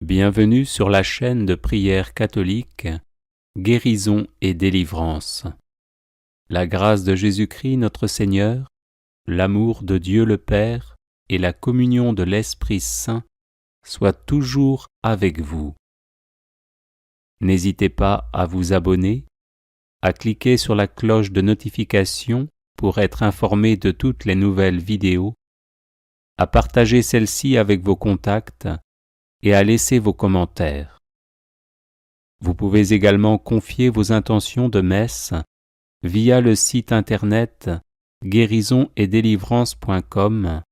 Bienvenue sur la chaîne de prière catholique, Guérison et délivrance. La grâce de Jésus-Christ notre Seigneur, l'amour de Dieu le Père et la communion de l'Esprit Saint soient toujours avec vous. N'hésitez pas à vous abonner, à cliquer sur la cloche de notification pour être informé de toutes les nouvelles vidéos, à partager celle-ci avec vos contacts et à laisser vos commentaires. Vous pouvez également confier vos intentions de messe via le site internet guérisonetdélivrance.com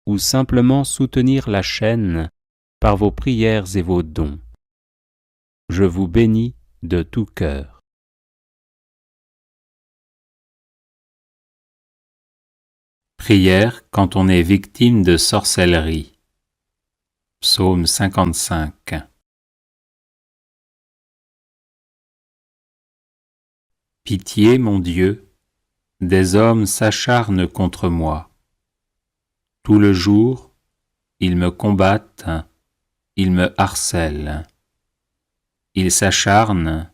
ou simplement soutenir la chaîne par vos prières et vos dons. Je vous bénis de tout cœur. Prière quand on est victime de sorcellerie. Psaume 55. Pitié, mon Dieu, des hommes s'acharnent contre moi. Tout le jour, ils me combattent, ils me harcèlent. Ils s'acharnent,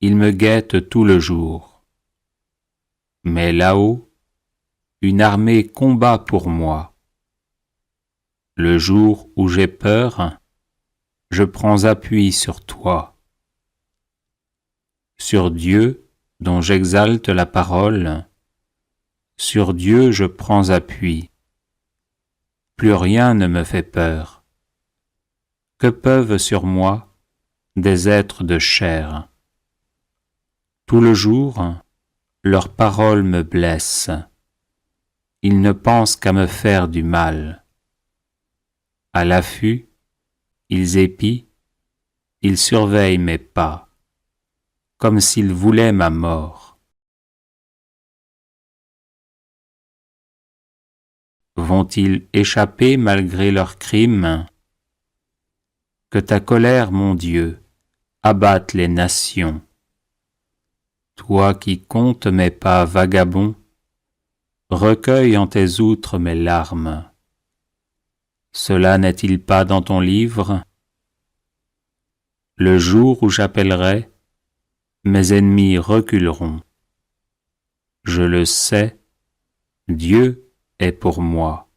ils me guettent tout le jour. Mais là-haut, une armée combat pour moi. Le jour où j'ai peur, je prends appui sur toi. Sur Dieu, dont j'exalte la parole, sur Dieu je prends appui. Plus rien ne me fait peur. Que peuvent sur moi des êtres de chair? Tout le jour, leurs paroles me blessent. Ils ne pensent qu'à me faire du mal. À l'affût, ils épient, ils surveillent mes pas, comme s'ils voulaient ma mort. Vont-ils échapper malgré leurs crimes? Que ta colère, mon Dieu, abatte les nations. Toi qui comptes mes pas vagabonds, recueille en tes outres mes larmes. Cela n'est-il pas dans ton livre? Le jour où j'appellerai, mes ennemis reculeront. Je le sais, Dieu est pour moi.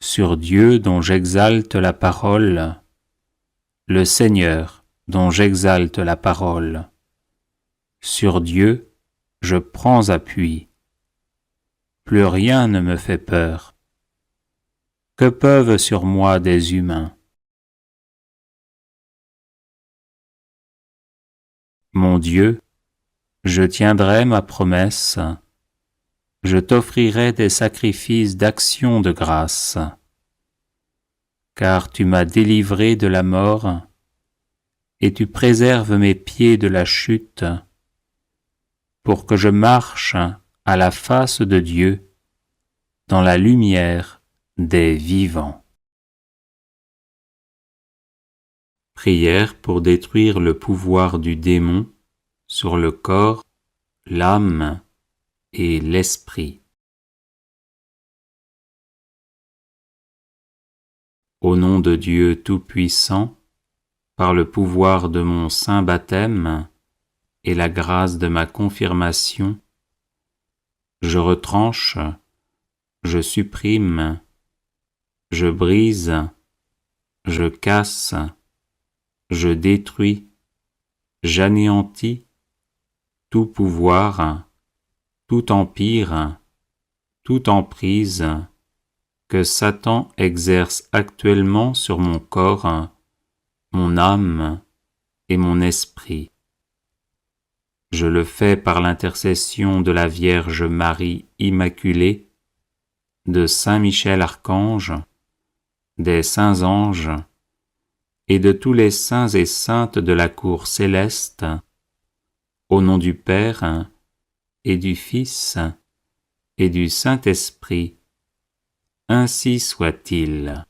Sur Dieu dont j'exalte la parole, le Seigneur dont j'exalte la parole, sur Dieu je prends appui. Plus rien ne me fait peur. Que peuvent sur moi des humains? Mon Dieu, je tiendrai ma promesse, je t'offrirai des sacrifices d'action de grâce, car tu m'as délivré de la mort, et tu préserves mes pieds de la chute, pour que je marche à la face de Dieu, dans la lumière des vivants. Prière pour détruire le pouvoir du démon sur le corps, l'âme et l'esprit. Au nom de Dieu Tout-Puissant, par le pouvoir de mon saint baptême et la grâce de ma confirmation, je retranche, je supprime, je brise, je casse, je détruis, j'anéantis tout pouvoir, tout empire, toute emprise que Satan exerce actuellement sur mon corps, mon âme et mon esprit. Je le fais par l'intercession de la Vierge Marie Immaculée, de Saint Michel Archange, des saints anges et de tous les saints et saintes de la cour céleste, au nom du Père et du Fils et du Saint-Esprit, ainsi soit-il.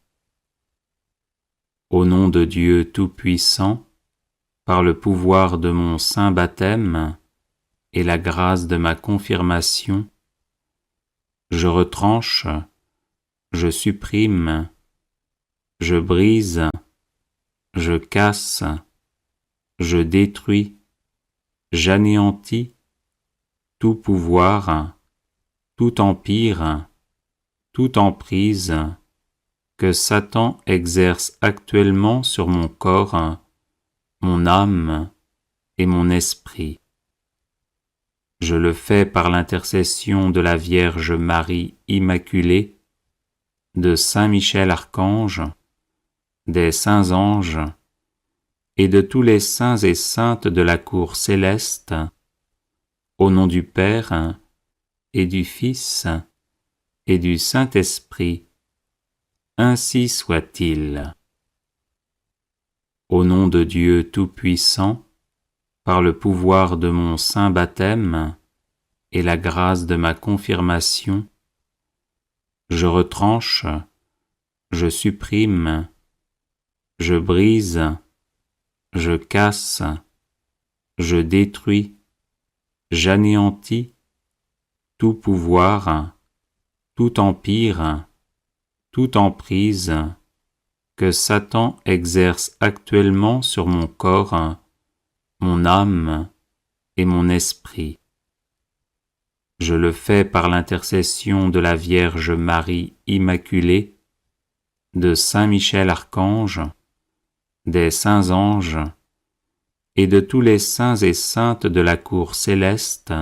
Au nom de Dieu Tout-Puissant, par le pouvoir de mon saint baptême et la grâce de ma confirmation, je retranche, je supprime, je brise, je casse, je détruis, j'anéantis tout pouvoir, tout empire, toute emprise que Satan exerce actuellement sur mon corps, mon âme et mon esprit. Je le fais par l'intercession de la Vierge Marie Immaculée, de Saint Michel Archange, des saints anges et de tous les saints et saintes de la cour céleste, au nom du Père et du Fils et du Saint-Esprit, ainsi soit-il. Au nom de Dieu Tout-Puissant, par le pouvoir de mon saint baptême et la grâce de ma confirmation, je retranche, je supprime, je brise, je casse, je détruis, j'anéantis tout pouvoir, tout empire, toute emprise que Satan exerce actuellement sur mon corps, mon âme et mon esprit. Je le fais par l'intercession de la Vierge Marie Immaculée, de Saint Michel Archange, des saints anges et de tous les saints et saintes de la cour céleste,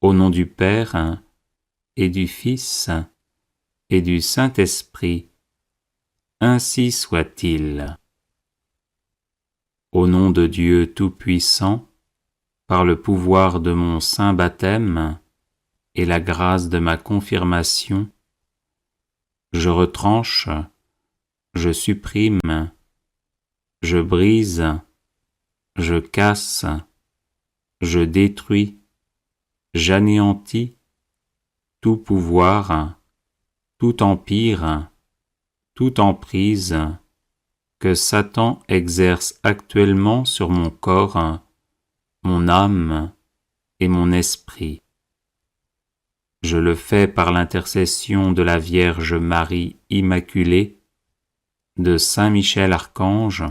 au nom du Père et du Fils et du Saint-Esprit, ainsi soit-il. Au nom de Dieu Tout-Puissant, par le pouvoir de mon saint baptême et la grâce de ma confirmation, je retranche, je supprime, je brise, je casse, je détruis, j'anéantis tout pouvoir, tout empire, toute emprise que Satan exerce actuellement sur mon corps, mon âme et mon esprit. Je le fais par l'intercession de la Vierge Marie Immaculée, de Saint Michel Archange,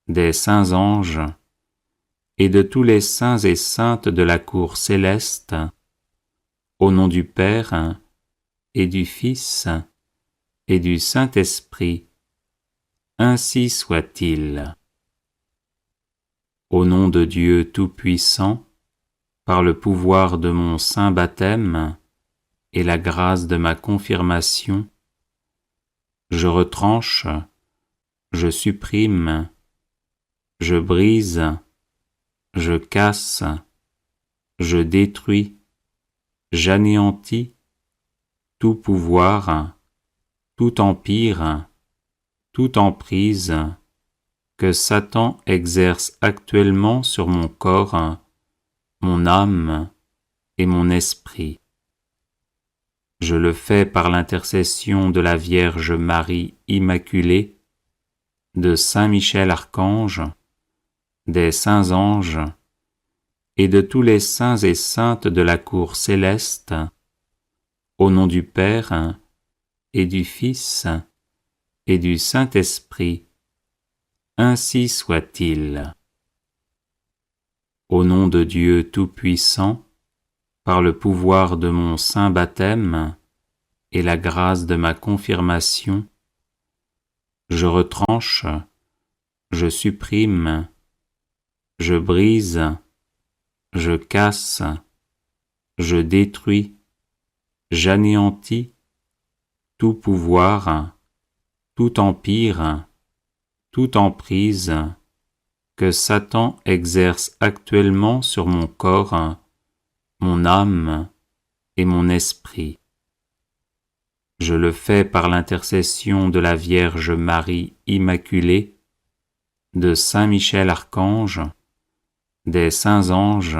des saints anges et de tous les saints et saintes de la cour céleste, au nom du Père et du Fils et du Saint-Esprit, ainsi soit-il. Au nom de Dieu Tout-Puissant, par le pouvoir de mon saint baptême et la grâce de ma confirmation, je retranche, je supprime, je brise, je casse, je détruis, j'anéantis tout pouvoir, tout empire, toute emprise que Satan exerce actuellement sur mon corps, mon âme et mon esprit. Je le fais par l'intercession de la Vierge Marie Immaculée, de Saint Michel Archange, des saints anges et de tous les saints et saintes de la cour céleste, au nom du Père et du Fils et du Saint-Esprit, ainsi soit-il. Au nom de Dieu Tout-Puissant, par le pouvoir de mon saint baptême et la grâce de ma confirmation, je retranche, je supprime, je brise, je casse, je détruis, j'anéantis tout pouvoir, tout empire, toute emprise que Satan exerce actuellement sur mon corps, mon âme et mon esprit. Je le fais par l'intercession de la Vierge Marie Immaculée, de Saint Michel Archange, des saints anges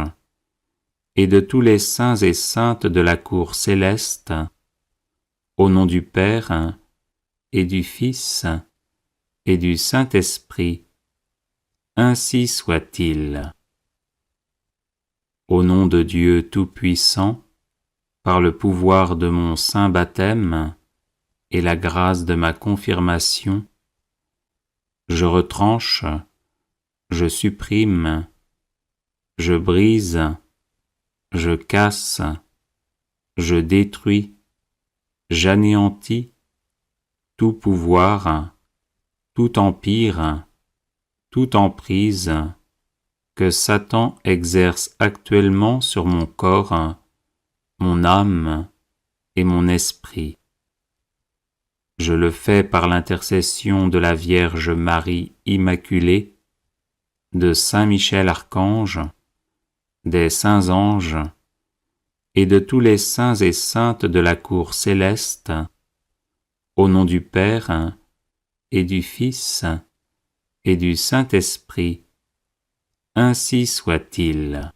et de tous les saints et saintes de la cour céleste, au nom du Père et du Fils et du Saint-Esprit, ainsi soit-il. Au nom de Dieu Tout-Puissant, par le pouvoir de mon saint baptême et la grâce de ma confirmation, je retranche, je supprime, je brise, je casse, je détruis, j'anéantis tout pouvoir, tout empire, toute emprise que Satan exerce actuellement sur mon corps, mon âme et mon esprit. Je le fais par l'intercession de la Vierge Marie Immaculée, de Saint Michel Archange, des saints anges et de tous les saints et saintes de la cour céleste, au nom du Père et du Fils et du Saint-Esprit, ainsi soit-il.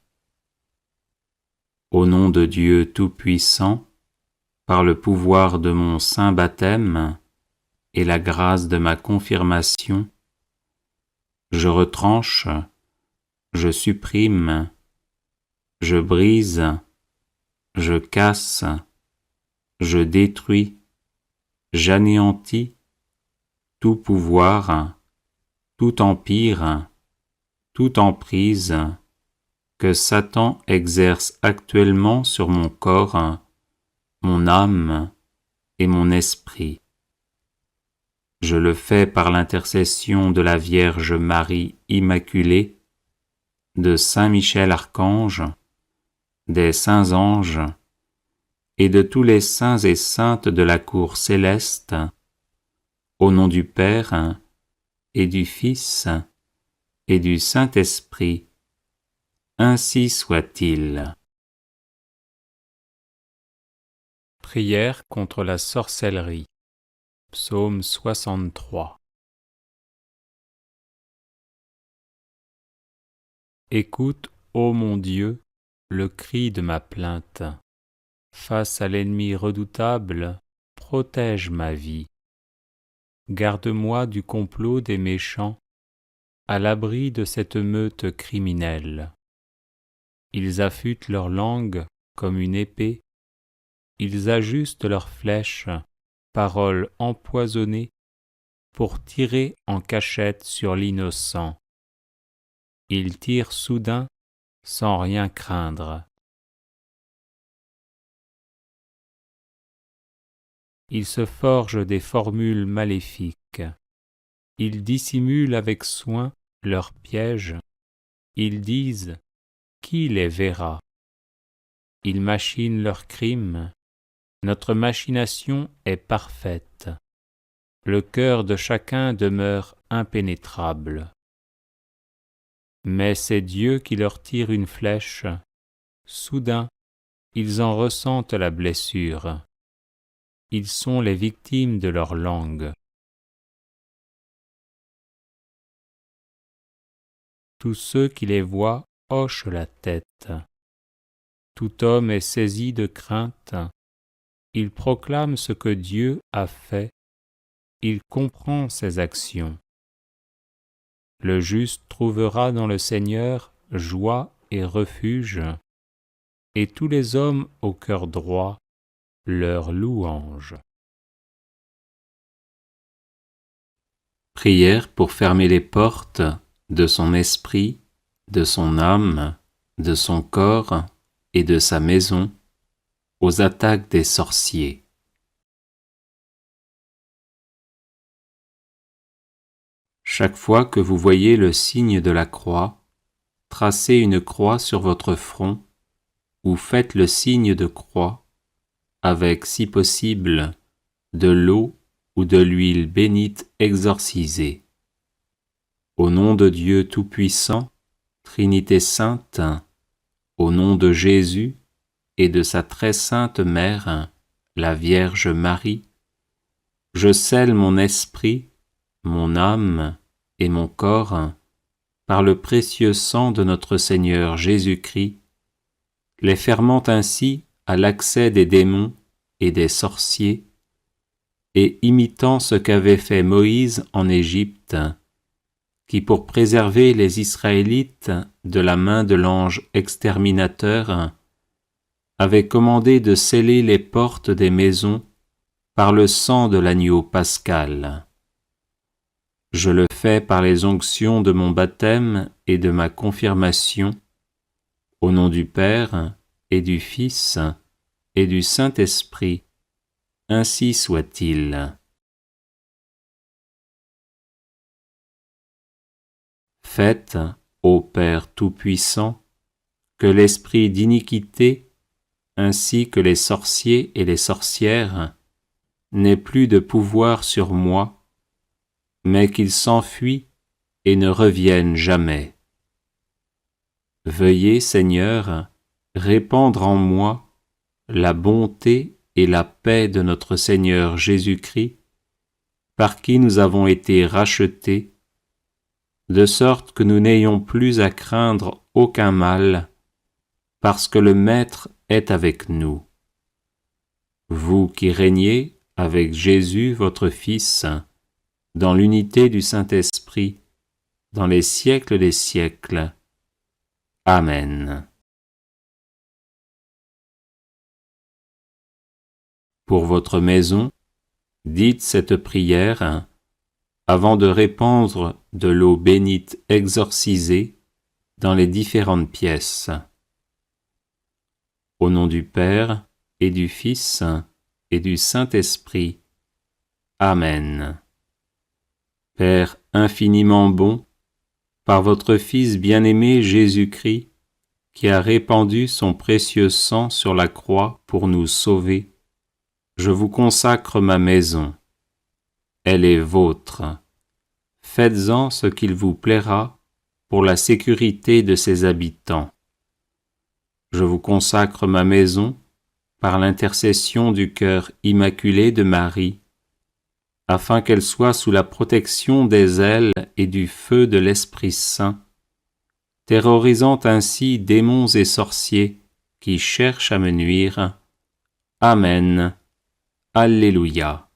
Au nom de Dieu Tout-Puissant, par le pouvoir de mon saint baptême et la grâce de ma confirmation, je retranche, je supprime, je brise, je casse, je détruis, j'anéantis tout pouvoir, tout empire, toute emprise que Satan exerce actuellement sur mon corps, mon âme et mon esprit. Je le fais par l'intercession de la Vierge Marie Immaculée, de Saint Michel Archange, des saints anges et de tous les saints et saintes de la cour céleste, au nom du Père et du Fils et du Saint-Esprit, ainsi soit-il. Prière contre la sorcellerie. Psaume 63. Écoute, ô mon Dieu, le cri de ma plainte. Face à l'ennemi redoutable, protège ma vie. Garde-moi du complot des méchants, à l'abri de cette meute criminelle. Ils affûtent leur langue comme une épée, ils ajustent leurs flèches, paroles empoisonnées, pour tirer en cachette sur l'innocent. Ils tirent soudain, sans rien craindre. Ils se forgent des formules maléfiques. Ils dissimulent avec soin leurs pièges. Ils disent « Qui les verra ?» Ils machinent leurs crimes. Notre machination est parfaite. Le cœur de chacun demeure impénétrable. Mais c'est Dieu qui leur tire une flèche. Soudain, ils en ressentent la blessure. Ils sont les victimes de leur langue. Tous ceux qui les voient hochent la tête. Tout homme est saisi de crainte. Il proclame ce que Dieu a fait. Il comprend ses actions. Le juste trouvera dans le Seigneur joie et refuge, et tous les hommes au cœur droit leur louange. Prière pour fermer les portes de son esprit, de son âme, de son corps et de sa maison aux attaques des sorciers. Chaque fois que vous voyez le signe de la croix, tracez une croix sur votre front ou faites le signe de croix avec, si possible, de l'eau ou de l'huile bénite exorcisée. Au nom de Dieu Tout-Puissant, Trinité Sainte, au nom de Jésus et de sa très sainte Mère, la Vierge Marie, je scelle mon esprit, mon âme et mon corps par le précieux sang de notre Seigneur Jésus-Christ, les fermant ainsi à l'accès des démons et des sorciers, et imitant ce qu'avait fait Moïse en Égypte, qui pour préserver les Israélites de la main de l'ange exterminateur, avait commandé de sceller les portes des maisons par le sang de l'agneau pascal. Je le fais par les onctions de mon baptême et de ma confirmation, au nom du Père et du Fils et du Saint-Esprit, ainsi soit-il. Faites, ô Père Tout-Puissant, que l'esprit d'iniquité, ainsi que les sorciers et les sorcières, n'ait plus de pouvoir sur moi, mais qu'il s'enfuit et ne revienne jamais. Veuillez, Seigneur, répandre en moi la bonté et la paix de notre Seigneur Jésus-Christ, par qui nous avons été rachetés, de sorte que nous n'ayons plus à craindre aucun mal, parce que le Maître est avec nous. Vous qui régnez avec Jésus votre Fils, dans l'unité du Saint-Esprit, dans les siècles des siècles. Amen. Pour votre maison, dites cette prière avant de répandre de l'eau bénite exorcisée dans les différentes pièces. Au nom du Père et du Fils et du Saint-Esprit. Amen. Père infiniment bon, par votre Fils bien-aimé Jésus-Christ, qui a répandu son précieux sang sur la croix pour nous sauver, je vous consacre ma maison. Elle est vôtre. Faites-en ce qu'il vous plaira pour la sécurité de ses habitants. Je vous consacre ma maison par l'intercession du cœur immaculé de Marie, afin qu'elle soit sous la protection des ailes et du feu de l'Esprit Saint, terrorisant ainsi démons et sorciers qui cherchent à me nuire. Amen. Alléluia.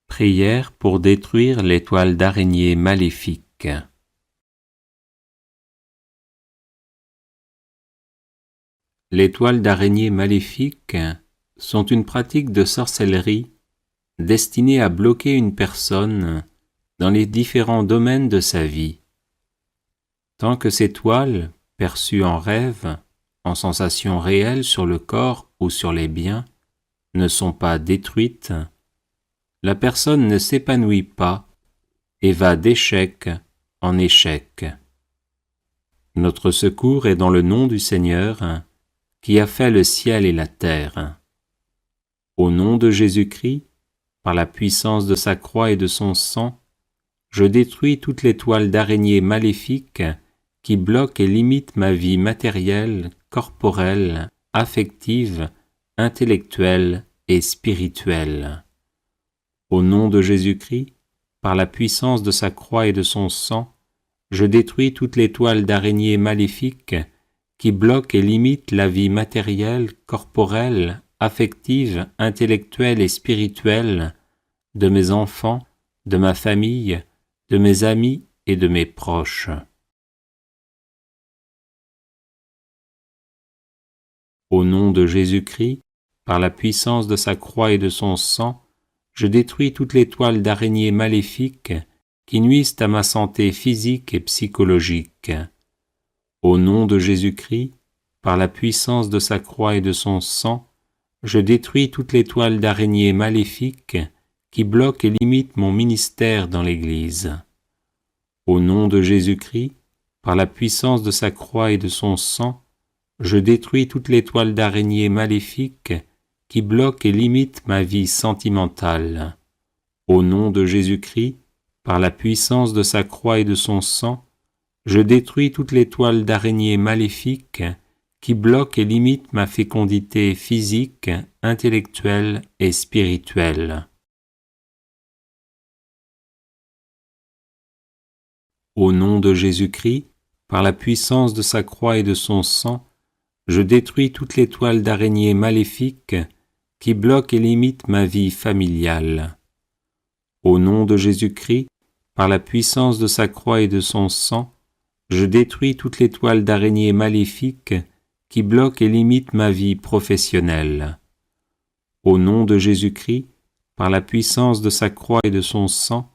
Prière pour détruire les toiles d'araignée maléfiques. Les toiles d'araignée maléfiques sont une pratique de sorcellerie destinée à bloquer une personne dans les différents domaines de sa vie. Tant que ces toiles, perçues en rêve, en sensations réelles sur le corps ou sur les biens, ne sont pas détruites, la personne ne s'épanouit pas et va d'échec en échec. Notre secours est dans le nom du Seigneur, qui a fait le ciel et la terre. Au nom de Jésus-Christ, par la puissance de sa croix et de son sang, je détruis toutes les toiles d'araignée maléfiques qui bloquent et limitent ma vie matérielle, corporelle, affective, intellectuelle et spirituelle. Au nom de Jésus-Christ, par la puissance de sa croix et de son sang, je détruis toutes les toiles d'araignée maléfiques qui bloquent et limitent la vie matérielle, corporelle, affective, intellectuelle et spirituelle de mes enfants, de ma famille, de mes amis et de mes proches. Au nom de Jésus-Christ, par la puissance de sa croix et de son sang, je détruis toutes les toiles d'araignée maléfiques qui nuisent à ma santé physique et psychologique. Au nom de Jésus-Christ, par la puissance de sa croix et de son sang, je détruis toutes les toiles d'araignée maléfiques qui bloquent et limitent mon ministère dans l'Église. Au nom de Jésus-Christ, par la puissance de sa croix et de son sang, je détruis toutes les toiles d'araignée maléfiques qui bloquent et limitent ma vie sentimentale. Au nom de Jésus-Christ, par la puissance de sa croix et de son sang, je détruis toutes les toiles d'araignée maléfiques qui bloquent et limitent ma fécondité physique, intellectuelle et spirituelle. Au nom de Jésus-Christ, par la puissance de sa croix et de son sang, je détruis toutes les toiles d'araignée maléfiques qui bloquent et limitent ma vie familiale. Au nom de Jésus-Christ, par la puissance de sa croix et de son sang, je détruis toutes les toiles d'araignée maléfiques qui bloquent et limitent ma vie professionnelle. Au nom de Jésus-Christ, par la puissance de sa croix et de son sang,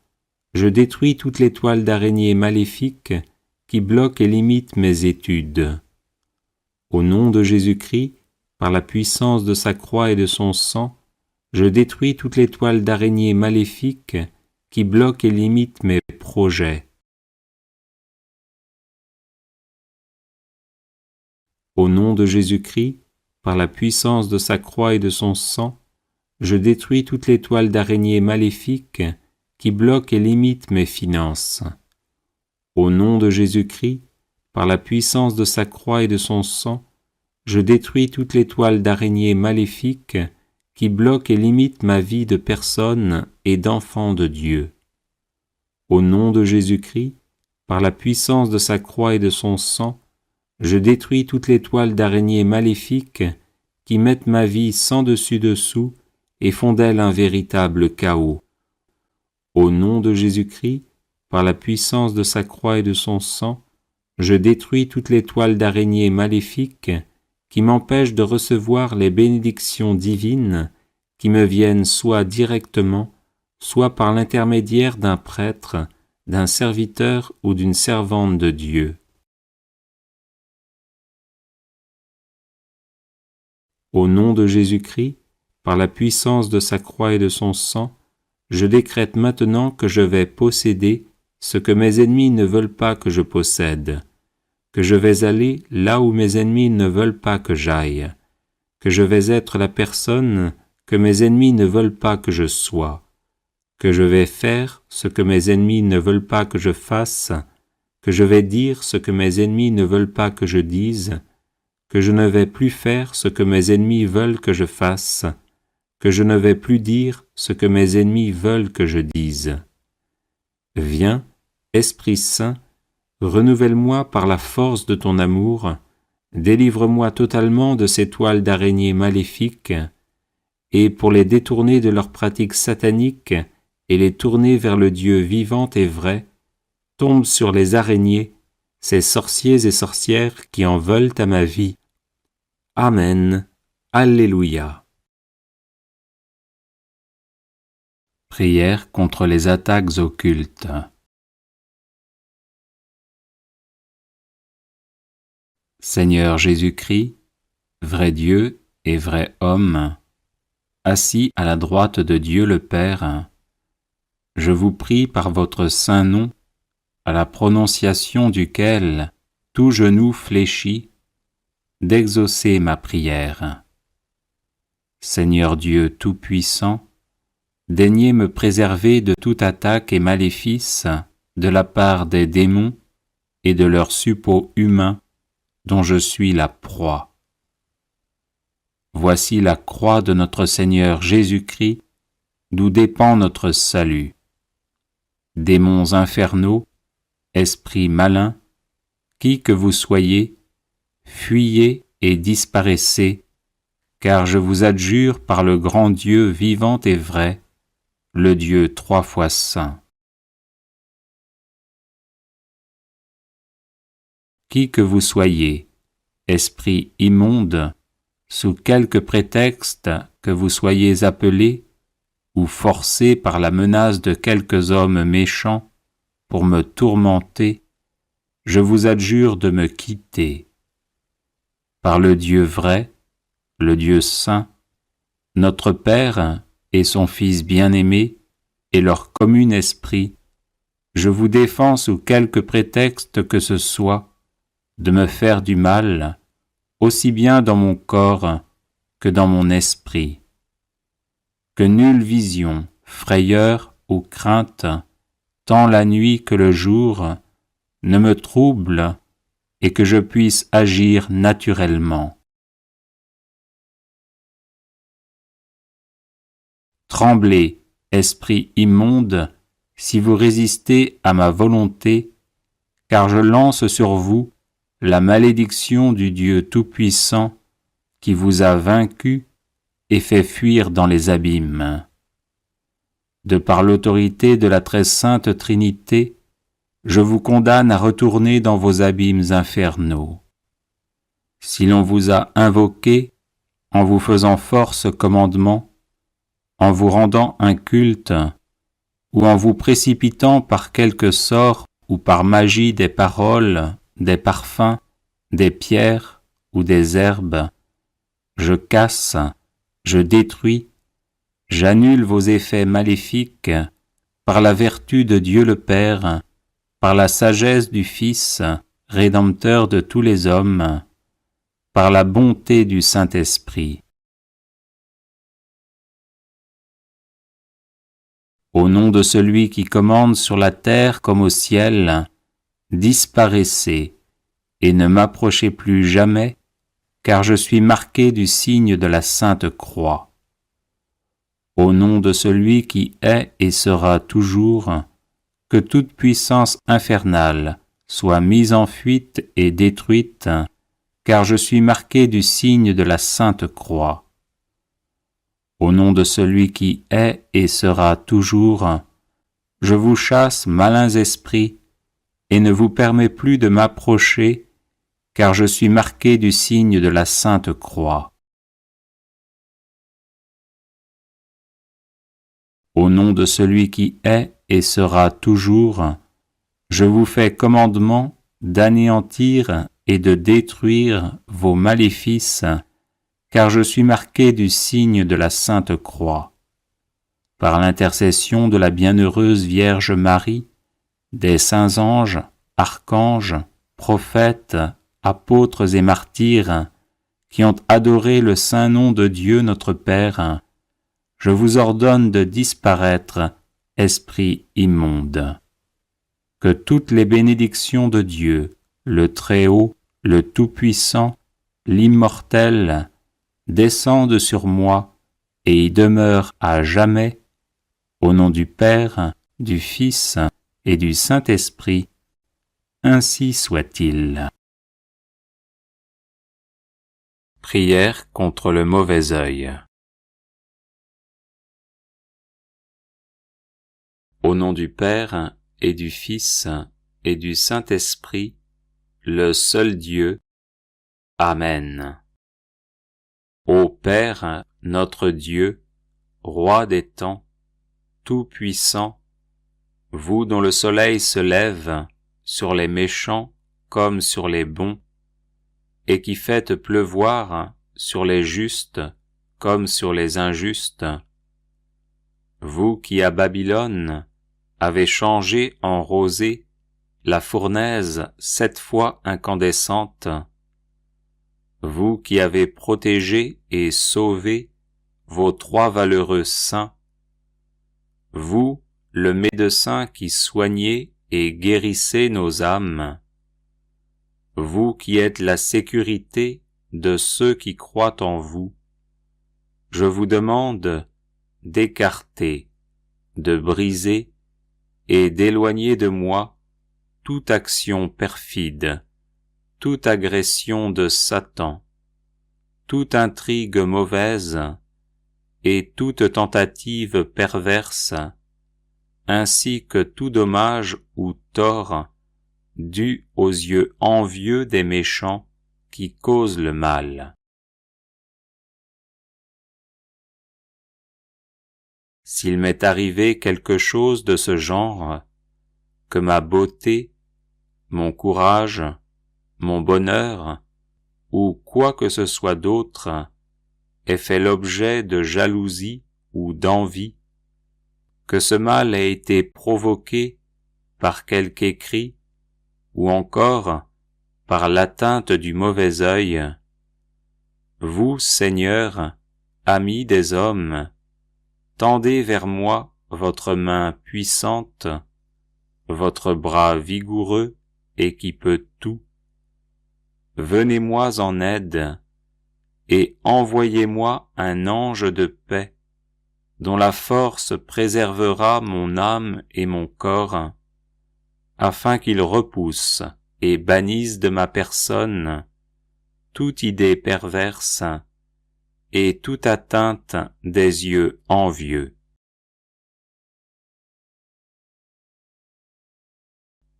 je détruis toutes les toiles d'araignée maléfiques qui bloquent et limitent mes études. Au nom de Jésus-Christ, par la puissance de sa croix et de son sang, je détruis toutes les toiles d'araignée maléfiques qui bloquent et limitent mes projets. Au nom de Jésus-Christ, par la puissance de sa croix et de son sang, je détruis toutes les toiles d'araignée maléfiques qui bloquent et limitent mes finances. Au nom de Jésus-Christ, par la puissance de sa croix et de son sang, je détruis toutes les toiles d'araignée maléfiques qui bloquent et limitent ma vie de personne et d'enfant de Dieu. Au nom de Jésus-Christ, par la puissance de sa croix et de son sang, je détruis toutes les toiles d'araignée maléfiques qui mettent ma vie sans dessus-dessous et font d'elle un véritable chaos. Au nom de Jésus-Christ, par la puissance de sa croix et de son sang, je détruis toutes les toiles d'araignée maléfiques qui m'empêchent de recevoir les bénédictions divines qui me viennent soit directement, soit par l'intermédiaire d'un prêtre, d'un serviteur ou d'une servante de Dieu. Au nom de Jésus-Christ, par la puissance de sa croix et de son sang, je décrète maintenant que je vais posséder ce que mes ennemis ne veulent pas que je possède, que je vais aller là où mes ennemis ne veulent pas que j'aille, que je vais être la personne que mes ennemis ne veulent pas que je sois, que je vais faire ce que mes ennemis ne veulent pas que je fasse, que je vais dire ce que mes ennemis ne veulent pas que je dise, que je ne vais plus faire ce que mes ennemis veulent que je fasse, que je ne vais plus dire ce que mes ennemis veulent que je dise. Viens, Esprit Saint, renouvelle-moi par la force de ton amour, délivre-moi totalement de ces toiles d'araignée maléfiques, et pour les détourner de leurs pratiques sataniques et les tourner vers le Dieu vivant et vrai, tombe sur les araignées, ces sorciers et sorcières qui en veulent à ma vie. Amen. Alléluia. Prière contre les attaques occultes. Seigneur Jésus-Christ, vrai Dieu et vrai homme, assis à la droite de Dieu le Père, je vous prie par votre saint nom, à la prononciation duquel tout genou fléchit, d'exaucer ma prière. Seigneur Dieu Tout-Puissant, daignez me préserver de toute attaque et maléfice de la part des démons et de leurs suppôts humains dont je suis la proie. Voici la croix de notre Seigneur Jésus-Christ, d'où dépend notre salut. Démons infernaux, esprits malins, qui que vous soyez, fuyez et disparaissez, car je vous adjure par le grand Dieu vivant et vrai, le Dieu 3 fois saint. Qui que vous soyez, esprit immonde, sous quelque prétexte que vous soyez appelé ou forcé par la menace de quelques hommes méchants pour me tourmenter, je vous adjure de me quitter. Par le Dieu vrai, le Dieu saint, notre Père et son Fils bien-aimé et leur commun esprit, je vous défends sous quelque prétexte que ce soit de me faire du mal, aussi bien dans mon corps que dans mon esprit. Que nulle vision, frayeur ou crainte, tant la nuit que le jour, ne me trouble et que je puisse agir naturellement. Tremblez, esprit immonde, si vous résistez à ma volonté, car je lance sur vous la malédiction du Dieu Tout-Puissant qui vous a vaincu et fait fuir dans les abîmes. De par l'autorité de la très sainte Trinité, je vous condamne à retourner dans vos abîmes infernaux. Si l'on vous a invoqué en vous faisant force commandement, en vous rendant un culte, ou en vous précipitant par quelque sort ou par magie des paroles, des parfums, des pierres ou des herbes, je casse, je détruis, j'annule vos effets maléfiques par la vertu de Dieu le Père, par la sagesse du Fils, Rédempteur de tous les hommes, par la bonté du Saint-Esprit. Au nom de celui qui commande sur la terre comme au ciel, disparaissez et ne m'approchez plus jamais, car je suis marqué du signe de la Sainte Croix. Au nom de celui qui est et sera toujours, que toute puissance infernale soit mise en fuite et détruite, car je suis marqué du signe de la Sainte Croix. Au nom de celui qui est et sera toujours, je vous chasse, malins esprits, et ne vous permets plus de m'approcher, car je suis marqué du signe de la Sainte Croix. Au nom de celui qui est et sera toujours, je vous fais commandement d'anéantir et de détruire vos maléfices, car je suis marqué du signe de la Sainte Croix. Par l'intercession de la bienheureuse Vierge Marie, des saints anges, archanges, prophètes, apôtres et martyrs, qui ont adoré le saint nom de Dieu notre Père, je vous ordonne de disparaître, esprit immonde. Que toutes les bénédictions de Dieu, le Très-Haut, le Tout-Puissant, l'Immortel, descendent sur moi et y demeurent à jamais, au nom du Père, du Fils et du Saint-Esprit, ainsi soit-il. Prière contre le mauvais œil. Au nom du Père et du Fils et du Saint-Esprit, le seul Dieu. Amen. Ô Père, notre Dieu, Roi des temps, Tout-Puissant, vous dont le soleil se lève sur les méchants comme sur les bons, et qui faites pleuvoir sur les justes comme sur les injustes, vous qui à Babylone avez changé en rosée la fournaise 7 fois incandescente, vous qui avez protégé et sauvé vos 3 valeureux saints, vous, le médecin qui soignez et guérissez nos âmes, vous qui êtes la sécurité de ceux qui croient en vous, je vous demande d'écarter, de briser et d'éloigner de moi toute action perfide, toute agression de Satan, toute intrigue mauvaise et toute tentative perverse, ainsi que tout dommage ou tort dû aux yeux envieux des méchants qui causent le mal. S'il m'est arrivé quelque chose de ce genre, que ma beauté, mon courage, mon bonheur, ou quoi que ce soit d'autre, ait fait l'objet de jalousie ou d'envie, que ce mal ait été provoqué par quelque écrit, ou encore par l'atteinte du mauvais œil, vous, Seigneur, ami des hommes, tendez vers moi votre main puissante, votre bras vigoureux et qui peut tout. Venez-moi en aide et envoyez-moi un ange de paix, dont la force préservera mon âme et mon corps, afin qu'il repousse et bannisse de ma personne toute idée perverse et toute atteinte des yeux envieux.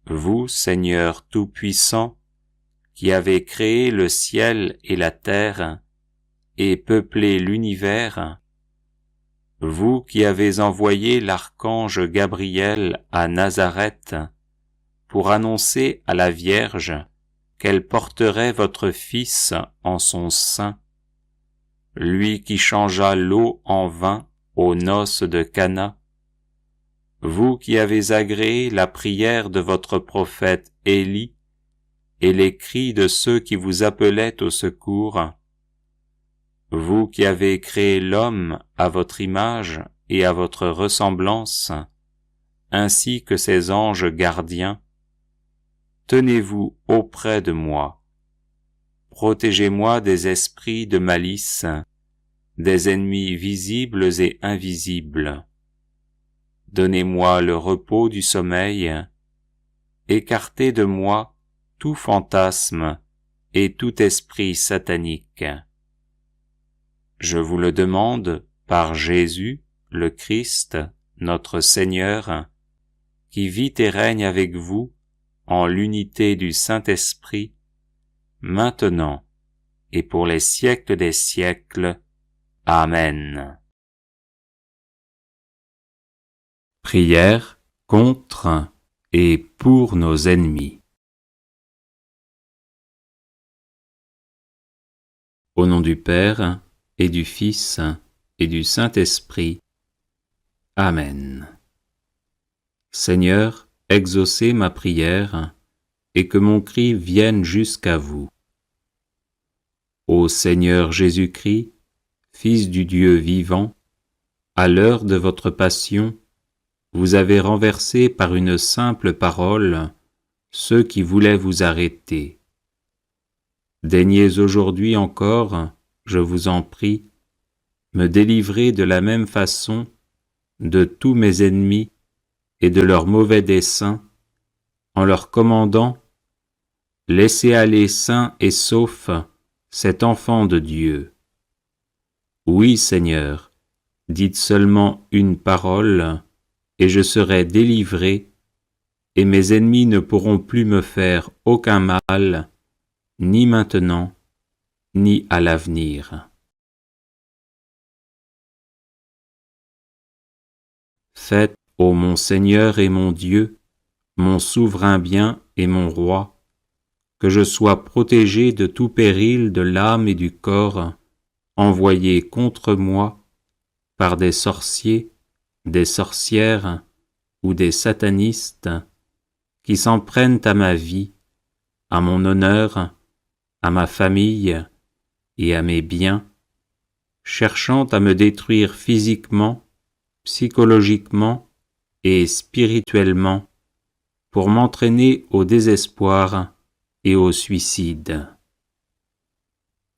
Vous, Seigneur Tout-Puissant, qui avez créé le ciel et la terre, et peuplé l'univers, vous qui avez envoyé l'archange Gabriel à Nazareth pour annoncer à la Vierge qu'elle porterait votre Fils en son sein, lui qui changea l'eau en vin aux noces de Cana, vous qui avez agréé la prière de votre prophète Élie et les cris de ceux qui vous appelaient au secours, vous qui avez créé l'homme à votre image et à votre ressemblance, ainsi que ses anges gardiens, tenez-vous auprès de moi. Protégez-moi des esprits de malice, des ennemis visibles et invisibles. Donnez-moi le repos du sommeil, écartez de moi tout fantasme et tout esprit satanique. Je vous le demande par Jésus, le Christ, notre Seigneur, qui vit et règne avec vous en l'unité du Saint-Esprit, maintenant et pour les siècles des siècles. Amen. Prière contre et pour nos ennemis. Au nom du Père, et du Fils, et du Saint-Esprit. Amen. Seigneur, exaucez ma prière, et que mon cri vienne jusqu'à vous. Ô Seigneur Jésus-Christ, Fils du Dieu vivant, à l'heure de votre passion, vous avez renversé par une simple parole ceux qui voulaient vous arrêter. Daignez aujourd'hui encore, je vous en prie, me délivrer de la même façon de tous mes ennemis et de leurs mauvais desseins, en leur commandant « Laissez aller sain et sauf cet enfant de Dieu. » Oui, Seigneur, dites seulement une parole, et je serai délivré, et mes ennemis ne pourront plus me faire aucun mal, ni maintenant, ni à l'avenir. Faites, ô mon Seigneur et mon Dieu, mon souverain bien et mon roi, que je sois protégé de tout péril de l'âme et du corps, envoyé contre moi par des sorciers, des sorcières ou des satanistes qui s'en prennent à ma vie, à mon honneur, à ma famille et à mes biens, cherchant à me détruire physiquement, psychologiquement et spirituellement pour m'entraîner au désespoir et au suicide.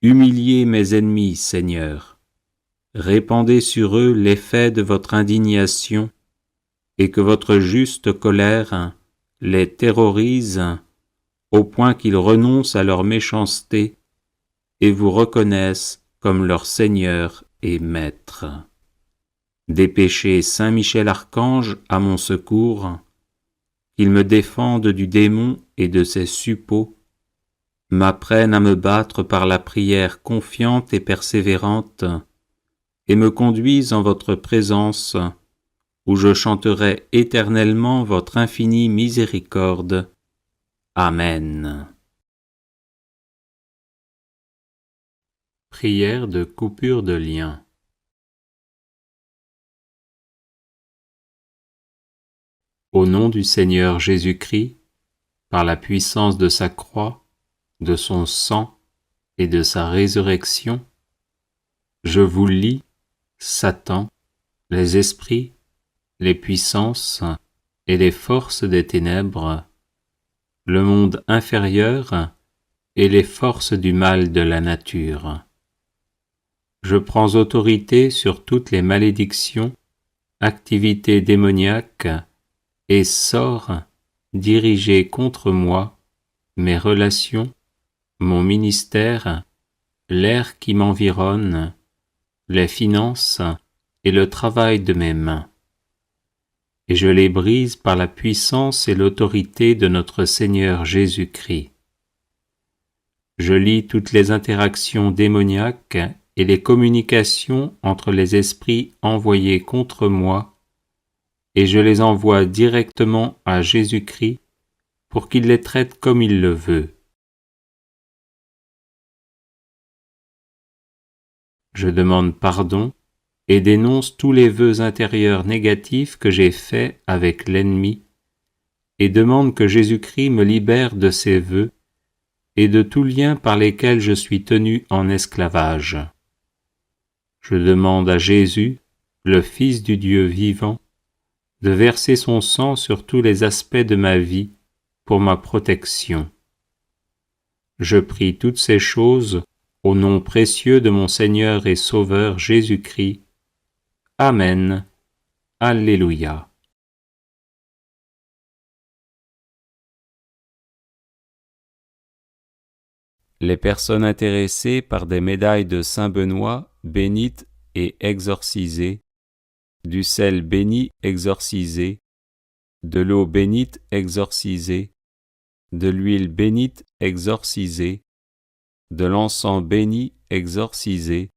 Humiliez mes ennemis, Seigneur, répandez sur eux l'effet de votre indignation et que votre juste colère les terrorise au point qu'ils renoncent à leur méchanceté et vous reconnaissent comme leur Seigneur et Maître. Dépêchez Saint Michel Archange à mon secours, qu'il me défende du démon et de ses suppôts, m'apprenne à me battre par la prière confiante et persévérante, et me conduise en votre présence, où je chanterai éternellement votre infinie miséricorde. Amen. Prière de coupure de lien. Au nom du Seigneur Jésus-Christ, par la puissance de sa croix, de son sang et de sa résurrection, je vous lie, Satan, les esprits, les puissances et les forces des ténèbres, le monde inférieur et les forces du mal de la nature. Je prends autorité sur toutes les malédictions, activités démoniaques et sorts dirigés contre moi, mes relations, mon ministère, l'air qui m'environne, les finances et le travail de mes mains. Et je les brise par la puissance et l'autorité de notre Seigneur Jésus-Christ. Je lis toutes les interactions démoniaques et les communications entre les esprits envoyés contre moi, et je les envoie directement à Jésus-Christ pour qu'il les traite comme il le veut. Je demande pardon et dénonce tous les vœux intérieurs négatifs que j'ai faits avec l'ennemi, et demande que Jésus-Christ me libère de ces vœux et de tout lien par lesquels je suis tenu en esclavage. Je demande à Jésus, le Fils du Dieu vivant, de verser son sang sur tous les aspects de ma vie pour ma protection. Je prie toutes ces choses au nom précieux de mon Seigneur et Sauveur Jésus-Christ. Amen. Alléluia. Les personnes intéressées par des médailles de Saint-Benoît bénites et exorcisées, du sel béni exorcisé, de l'eau bénite exorcisée, de l'huile bénite exorcisée, de l'encens béni exorcisé,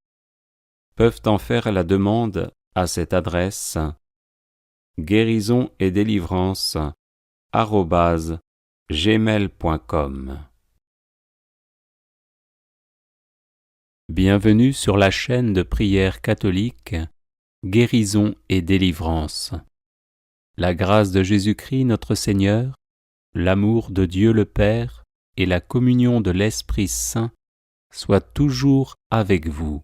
peuvent en faire la demande à cette adresse guérison et délivrance @gmail.com. Bienvenue sur la chaîne de prière catholique Guérison et délivrance. La grâce de Jésus-Christ notre Seigneur, l'amour de Dieu le Père et la communion de l'Esprit Saint soient toujours avec vous.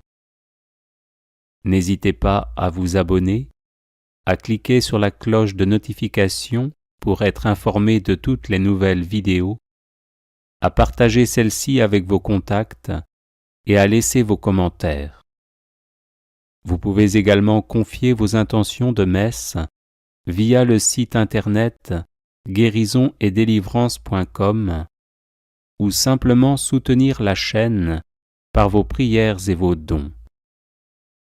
N'hésitez pas à vous abonner, à cliquer sur la cloche de notification pour être informé de toutes les nouvelles vidéos, à partager celle-ci avec vos contacts et à laisser vos commentaires. Vous pouvez également confier vos intentions de messe via le site internet guérisonetdélivrance.com ou simplement soutenir la chaîne par vos prières et vos dons.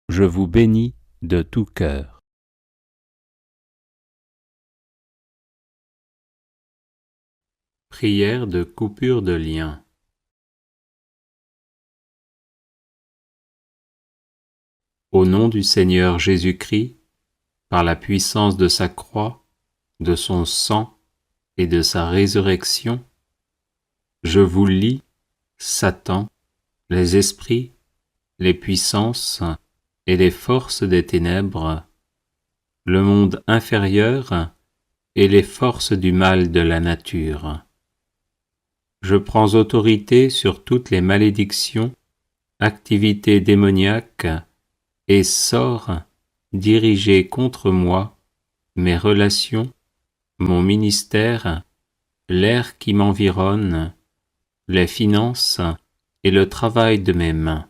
Je vous bénis de tout cœur. Prière de coupure de lien. Au nom du Seigneur Jésus-Christ, par la puissance de sa croix, de son sang et de sa résurrection, je vous lie, Satan, les esprits, les puissances et les forces des ténèbres, le monde inférieur et les forces du mal de la nature. Je prends autorité sur toutes les malédictions, activités démoniaques et sorts dirigés contre moi, mes relations, mon ministère, l'air qui m'environne, les finances et le travail de mes mains.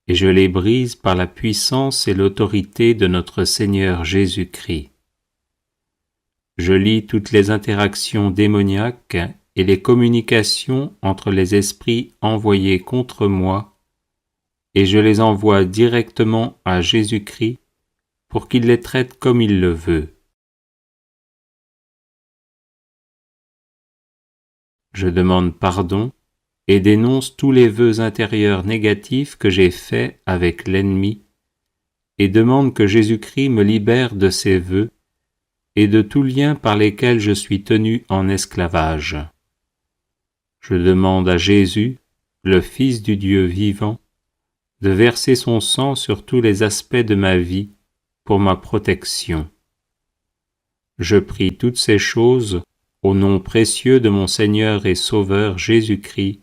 Et je les brise par la puissance et l'autorité de notre Seigneur Jésus-Christ. Je lis toutes les interactions démoniaques et les communications entre les esprits envoyés contre moi, et je les envoie directement à Jésus-Christ pour qu'il les traite comme il le veut. Je demande pardon et dénonce tous les vœux intérieurs négatifs que j'ai faits avec l'ennemi, et demande que Jésus-Christ me libère de ces vœux et de tout lien par lesquels je suis tenu en esclavage. Je demande à Jésus, le Fils du Dieu vivant, de verser son sang sur tous les aspects de ma vie pour ma protection. Je prie toutes ces choses au nom précieux de mon Seigneur et Sauveur Jésus-Christ.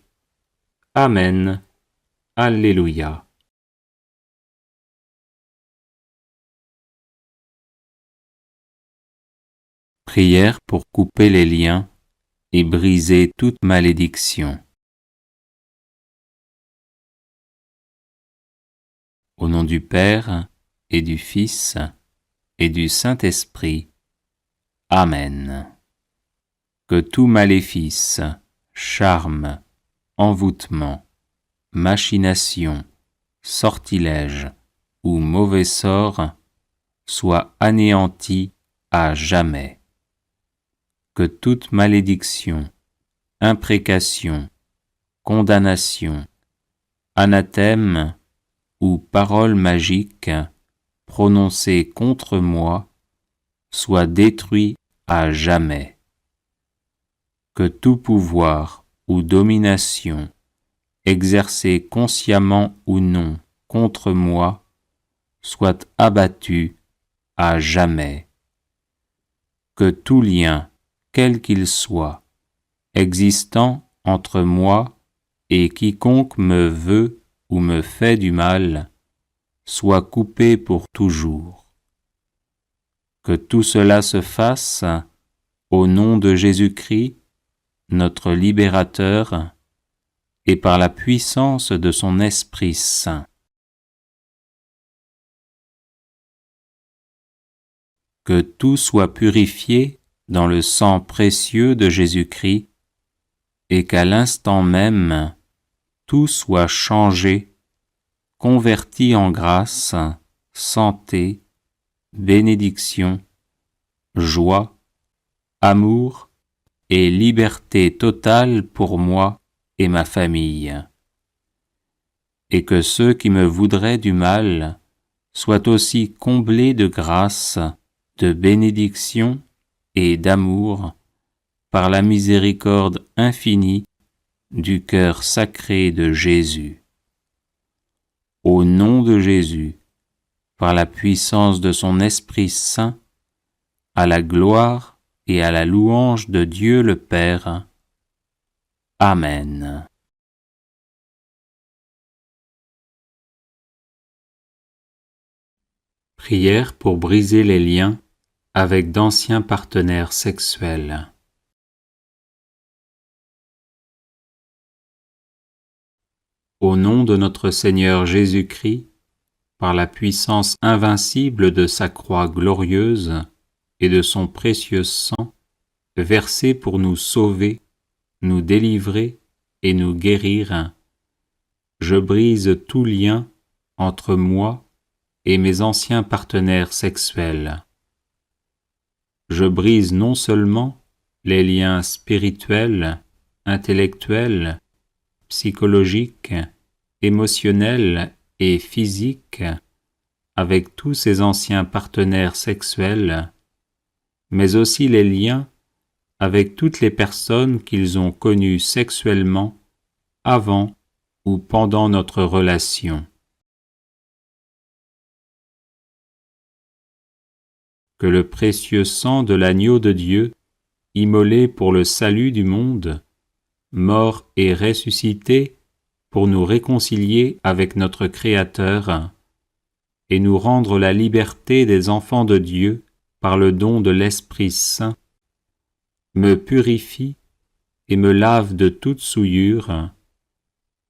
Amen. Alléluia. Prière pour couper les liens et briser toute malédiction. Au nom du Père et du Fils et du Saint-Esprit. Amen. Que tout maléfice, charme, envoûtement, machination, sortilège ou mauvais sort soit anéanti à jamais. Que toute malédiction, imprécation, condamnation, anathème ou parole magique prononcée contre moi soit détruit à jamais. Que tout pouvoir ou domination exercé consciemment ou non contre moi soit abattu à jamais. Que tout lien, quel qu'il soit, existant entre moi et quiconque me veut ou me fait du mal, soit coupé pour toujours. Que tout cela se fasse au nom de Jésus-Christ, notre libérateur, et par la puissance de son Esprit Saint. Que tout soit purifié dans le sang précieux de Jésus-Christ, et qu'à l'instant même, tout soit changé, converti en grâce, santé, bénédiction, joie, amour et liberté totale pour moi et ma famille. Et que ceux qui me voudraient du mal soient aussi comblés de grâce, de bénédiction et d'amour par la miséricorde infinie du cœur sacré de Jésus. Au nom de Jésus, par la puissance de son Esprit Saint, à la gloire et à la louange de Dieu le Père. Amen. Prière pour briser les liens avec d'anciens partenaires sexuels. Au nom de notre Seigneur Jésus-Christ, par la puissance invincible de sa croix glorieuse et de son précieux sang, versé pour nous sauver, nous délivrer et nous guérir, je brise tout lien entre moi et mes anciens partenaires sexuels. Je brise non seulement les liens spirituels, intellectuels, psychologiques, émotionnels et physiques avec tous ces anciens partenaires sexuels, mais aussi les liens avec toutes les personnes qu'ils ont connues sexuellement avant ou pendant notre relation. Que le précieux sang de l'agneau de Dieu, immolé pour le salut du monde, mort et ressuscité pour nous réconcilier avec notre Créateur et nous rendre la liberté des enfants de Dieu par le don de l'Esprit Saint, me purifie et me lave de toute souillure,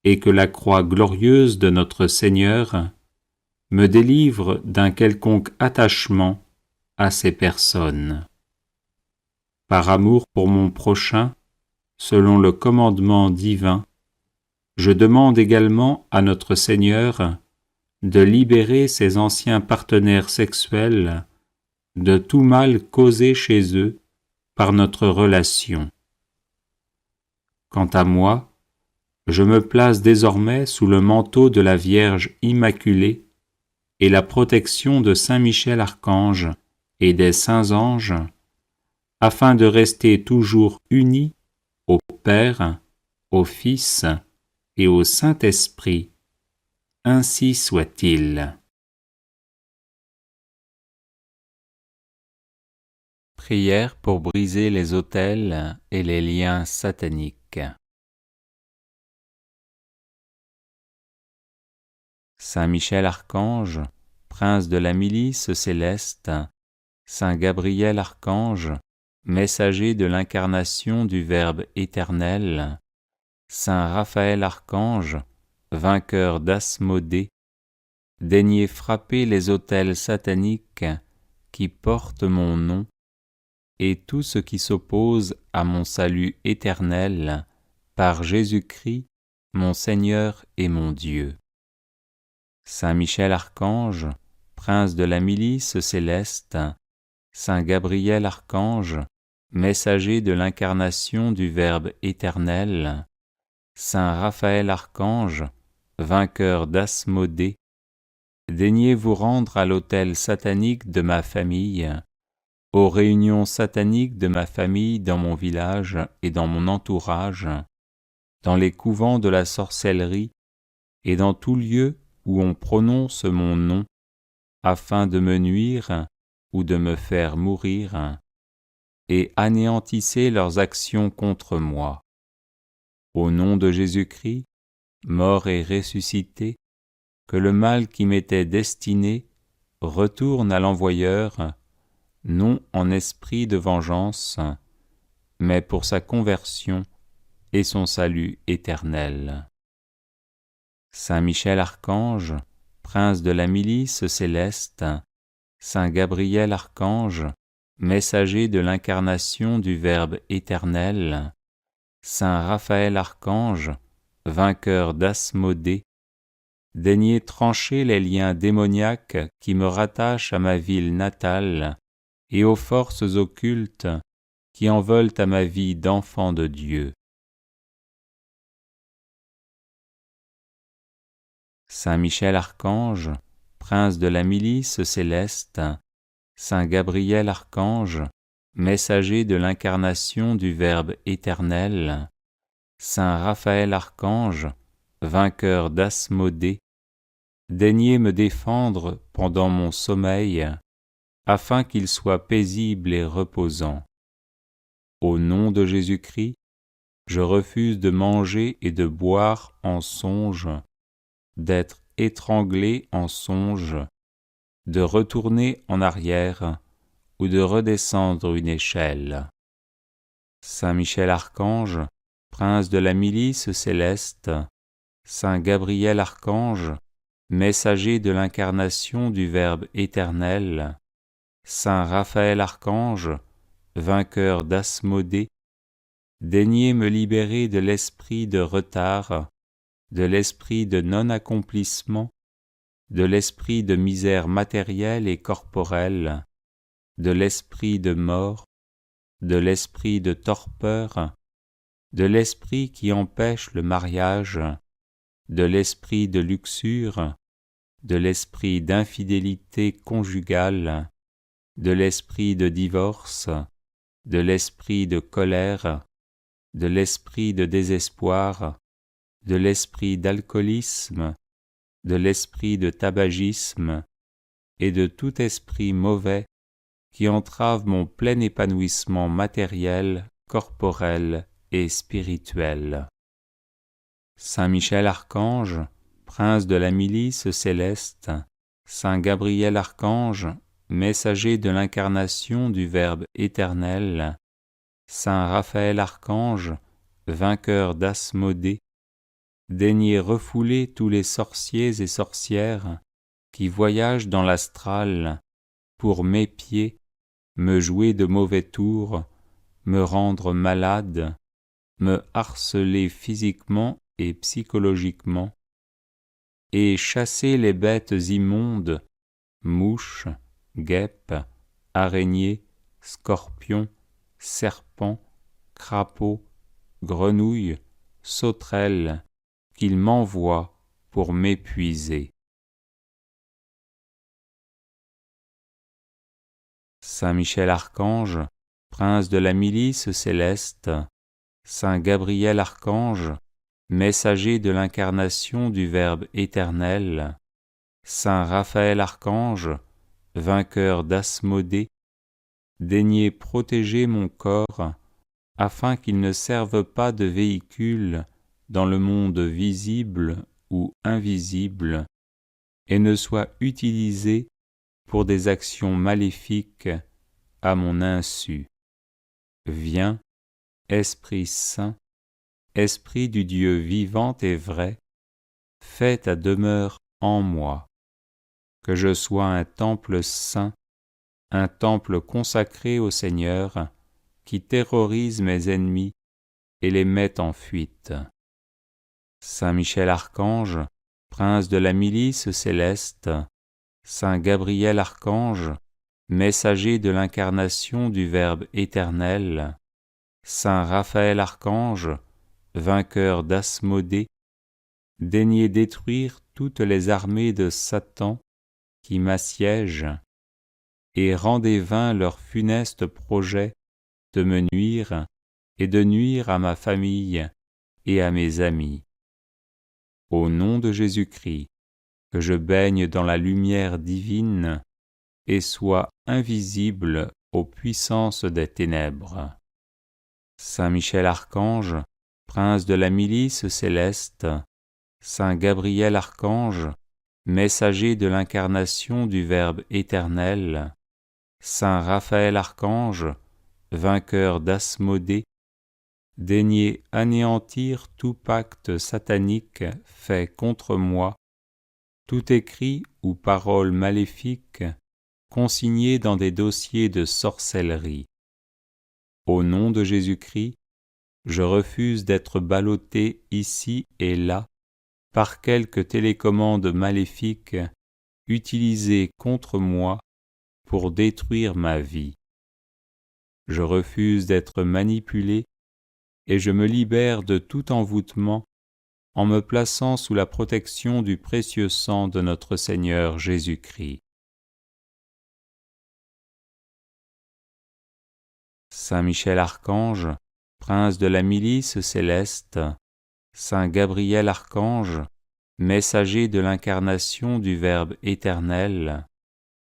et que la croix glorieuse de notre Seigneur me délivre d'un quelconque attachement à ces personnes. Par amour pour mon prochain, selon le commandement divin, je demande également à notre Seigneur de libérer ces anciens partenaires sexuels de tout mal causé chez eux par notre relation. Quant à moi, je me place désormais sous le manteau de la Vierge Immaculée et la protection de Saint Michel Archange et des saints anges, afin de rester toujours unis au Père, au Fils et au Saint-Esprit. Ainsi soit-il. Prière pour briser les autels et les liens sataniques. Saint Michel Archange, prince de la milice céleste, Saint Gabriel Archange, messager de l'incarnation du Verbe éternel, Saint Raphaël Archange, vainqueur d'Asmodée, daignez frapper les autels sataniques qui portent mon nom et tout ce qui s'oppose à mon salut éternel par Jésus-Christ, mon Seigneur et mon Dieu. Saint Michel Archange, prince de la milice céleste, Saint Gabriel Archange, messager de l'incarnation du Verbe éternel, Saint Raphaël Archange, vainqueur d'Asmodée, daignez vous rendre à l'autel satanique de ma famille, aux réunions sataniques de ma famille dans mon village et dans mon entourage, dans les couvents de la sorcellerie et dans tout lieu où on prononce mon nom, afin de me nuire ou de me faire mourir, et anéantissez leurs actions contre moi. Au nom de Jésus-Christ, mort et ressuscité, que le mal qui m'était destiné retourne à l'envoyeur, non en esprit de vengeance, mais pour sa conversion et son salut éternel. Saint Michel Archange, prince de la milice céleste, Saint Gabriel Archange, messager de l'incarnation du Verbe éternel, Saint Raphaël Archange, vainqueur d'Asmodée, daignez trancher les liens démoniaques qui me rattachent à ma ville natale et aux forces occultes qui en veulent à ma vie d'enfant de Dieu. Saint Michel Archange, prince de la milice céleste, Saint Gabriel Archange, messager de l'incarnation du Verbe éternel, Saint Raphaël Archange, vainqueur d'Asmodée, daignez me défendre pendant mon sommeil, afin qu'il soit paisible et reposant. Au nom de Jésus-Christ, je refuse de manger et de boire en songe, d'être étranglé en songe, de retourner en arrière ou de redescendre une échelle. Saint Michel Archange, prince de la milice céleste, Saint Gabriel Archange, messager de l'incarnation du Verbe éternel, Saint Raphaël Archange, vainqueur d'Asmodée, daignez me libérer de l'esprit de retard, de l'esprit de non-accomplissement, de l'esprit de misère matérielle et corporelle, de l'esprit de mort, de l'esprit de torpeur, de l'esprit qui empêche le mariage, de l'esprit de luxure, de l'esprit d'infidélité conjugale, de l'esprit de divorce, de l'esprit de colère, de l'esprit de désespoir, de l'esprit d'alcoolisme, de l'esprit de tabagisme et de tout esprit mauvais qui entrave mon plein épanouissement matériel, corporel et spirituel. Saint Michel Archange, prince de la milice céleste, Saint Gabriel Archange, messager de l'incarnation du Verbe éternel, Saint Raphaël Archange, vainqueur d'Asmodée, daignez refouler tous les sorciers et sorcières qui voyagent dans l'astral pour m'épier, me jouer de mauvais tours, me rendre malade, me harceler physiquement et psychologiquement, et chasser les bêtes immondes, mouches, guêpes, araignées, scorpions, serpents, crapauds, grenouilles, sauterelles, qu'il m'envoie pour m'épuiser. Saint Michel Archange, prince de la milice céleste, Saint Gabriel Archange, messager de l'incarnation du Verbe éternel, Saint Raphaël Archange, vainqueur d'Asmodée, daignez protéger mon corps, afin qu'il ne serve pas de véhicule dans le monde visible ou invisible, et ne soit utilisé pour des actions maléfiques à mon insu. Viens, Esprit Saint, Esprit du Dieu vivant et vrai, fais ta demeure en moi, que je sois un temple saint, un temple consacré au Seigneur, qui terrorise mes ennemis et les met en fuite. Saint Michel Archange, prince de la milice céleste, Saint Gabriel Archange, messager de l'incarnation du Verbe éternel, Saint Raphaël Archange, vainqueur d'Asmodée, daignez détruire toutes les armées de Satan qui m'assiègent, et rendez vains leurs funestes projets de me nuire et de nuire à ma famille et à mes amis. Au nom de Jésus-Christ, que je baigne dans la lumière divine et sois invisible aux puissances des ténèbres. Saint Michel Archange, prince de la milice céleste, Saint Gabriel Archange, messager de l'incarnation du Verbe éternel, Saint Raphaël Archange, vainqueur d'Asmodée, daignez anéantir tout pacte satanique fait contre moi, tout écrit ou parole maléfique consigné dans des dossiers de sorcellerie. Au nom de Jésus-Christ, je refuse d'être ballotté ici et là par quelque télécommande maléfique utilisée contre moi pour détruire ma vie. Je refuse d'être manipulé et je me libère de tout envoûtement en me plaçant sous la protection du précieux sang de notre Seigneur Jésus-Christ. Saint Michel Archange, prince de la milice céleste, Saint Gabriel Archange, messager de l'incarnation du Verbe éternel,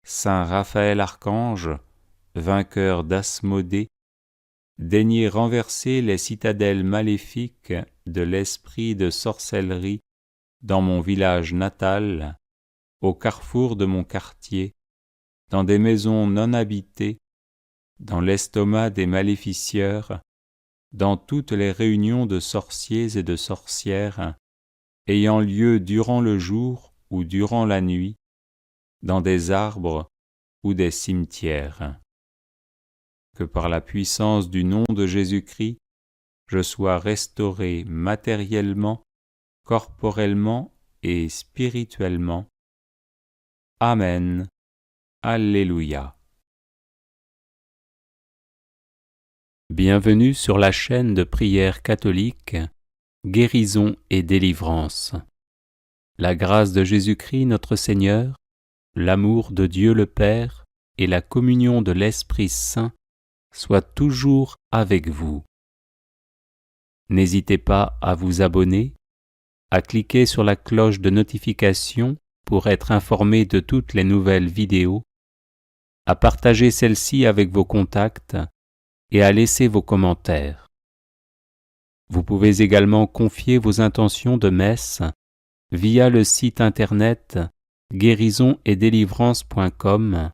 Saint Raphaël Archange, vainqueur d'Asmodée, daignez renverser les citadelles maléfiques de l'esprit de sorcellerie dans mon village natal, au carrefour de mon quartier, dans des maisons non habitées, dans l'estomac des maléficieurs, dans toutes les réunions de sorciers et de sorcières, ayant lieu durant le jour ou durant la nuit, dans des arbres ou des cimetières. Que par la puissance du nom de Jésus-Christ, je sois restauré matériellement, corporellement et spirituellement. Amen. Alléluia. Bienvenue sur la chaîne de prière catholique Guérison et délivrance. La grâce de Jésus-Christ notre Seigneur, l'amour de Dieu le Père et la communion de l'Esprit Saint soient toujours avec vous. N'hésitez pas à vous abonner, à cliquer sur la cloche de notification pour être informé de toutes les nouvelles vidéos, à partager celle-ci avec vos contacts et à laisser vos commentaires. Vous pouvez également confier vos intentions de messe via le site internet guérisonetdélivrance.com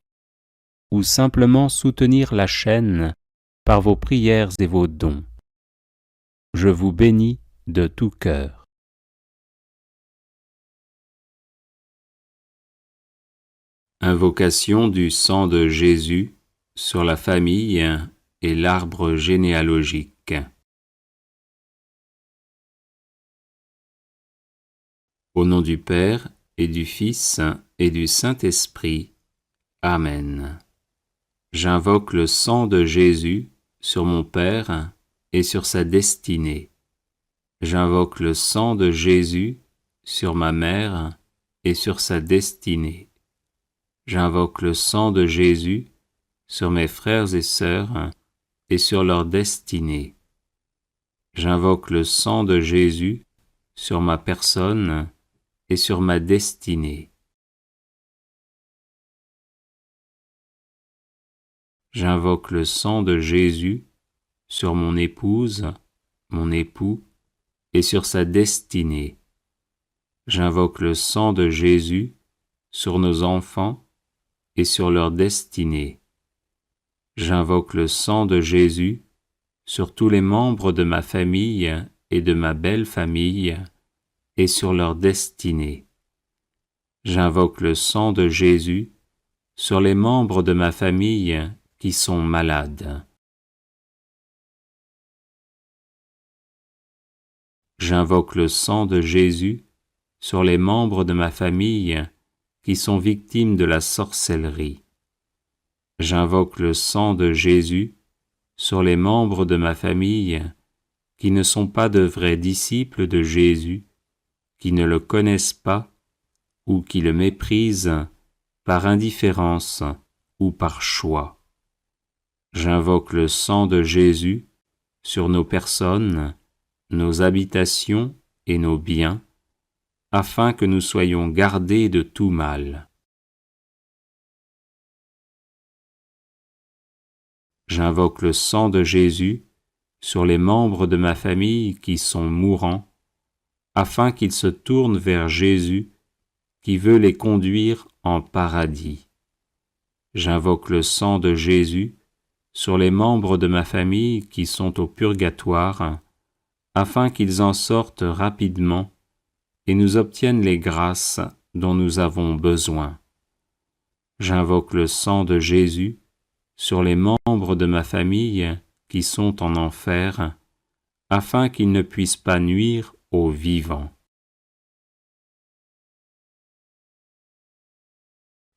ou simplement soutenir la chaîne par vos prières et vos dons. Je vous bénis de tout cœur. Invocation du sang de Jésus sur la famille et l'arbre généalogique. Au nom du Père et du Fils et du Saint-Esprit. Amen. J'invoque le sang de Jésus sur mon Père et sur sa destinée. J'invoque le sang de Jésus sur ma mère et sur sa destinée. J'invoque le sang de Jésus sur mes frères et sœurs et sur leur destinée. J'invoque le sang de Jésus sur ma personne et sur ma destinée. J'invoque le sang de Jésus sur mon épouse, mon époux, et sur sa destinée. J'invoque le sang de Jésus sur nos enfants et sur leur destinée. J'invoque le sang de Jésus sur tous les membres de ma famille et de ma belle famille et sur leur destinée. J'invoque le sang de Jésus sur les membres de ma famille qui sont malades. J'invoque le sang de Jésus sur les membres de ma famille qui sont victimes de la sorcellerie. J'invoque le sang de Jésus sur les membres de ma famille qui ne sont pas de vrais disciples de Jésus, qui ne le connaissent pas ou qui le méprisent par indifférence ou par choix. J'invoque le sang de Jésus sur nos personnes, nos habitations et nos biens, afin que nous soyons gardés de tout mal. J'invoque le sang de Jésus sur les membres de ma famille qui sont mourants, afin qu'ils se tournent vers Jésus qui veut les conduire en paradis. J'invoque le sang de Jésus sur les membres de ma famille qui sont au purgatoire, afin qu'ils en sortent rapidement et nous obtiennent les grâces dont nous avons besoin. J'invoque le sang de Jésus sur les membres de ma famille qui sont en enfer, afin qu'ils ne puissent pas nuire aux vivants.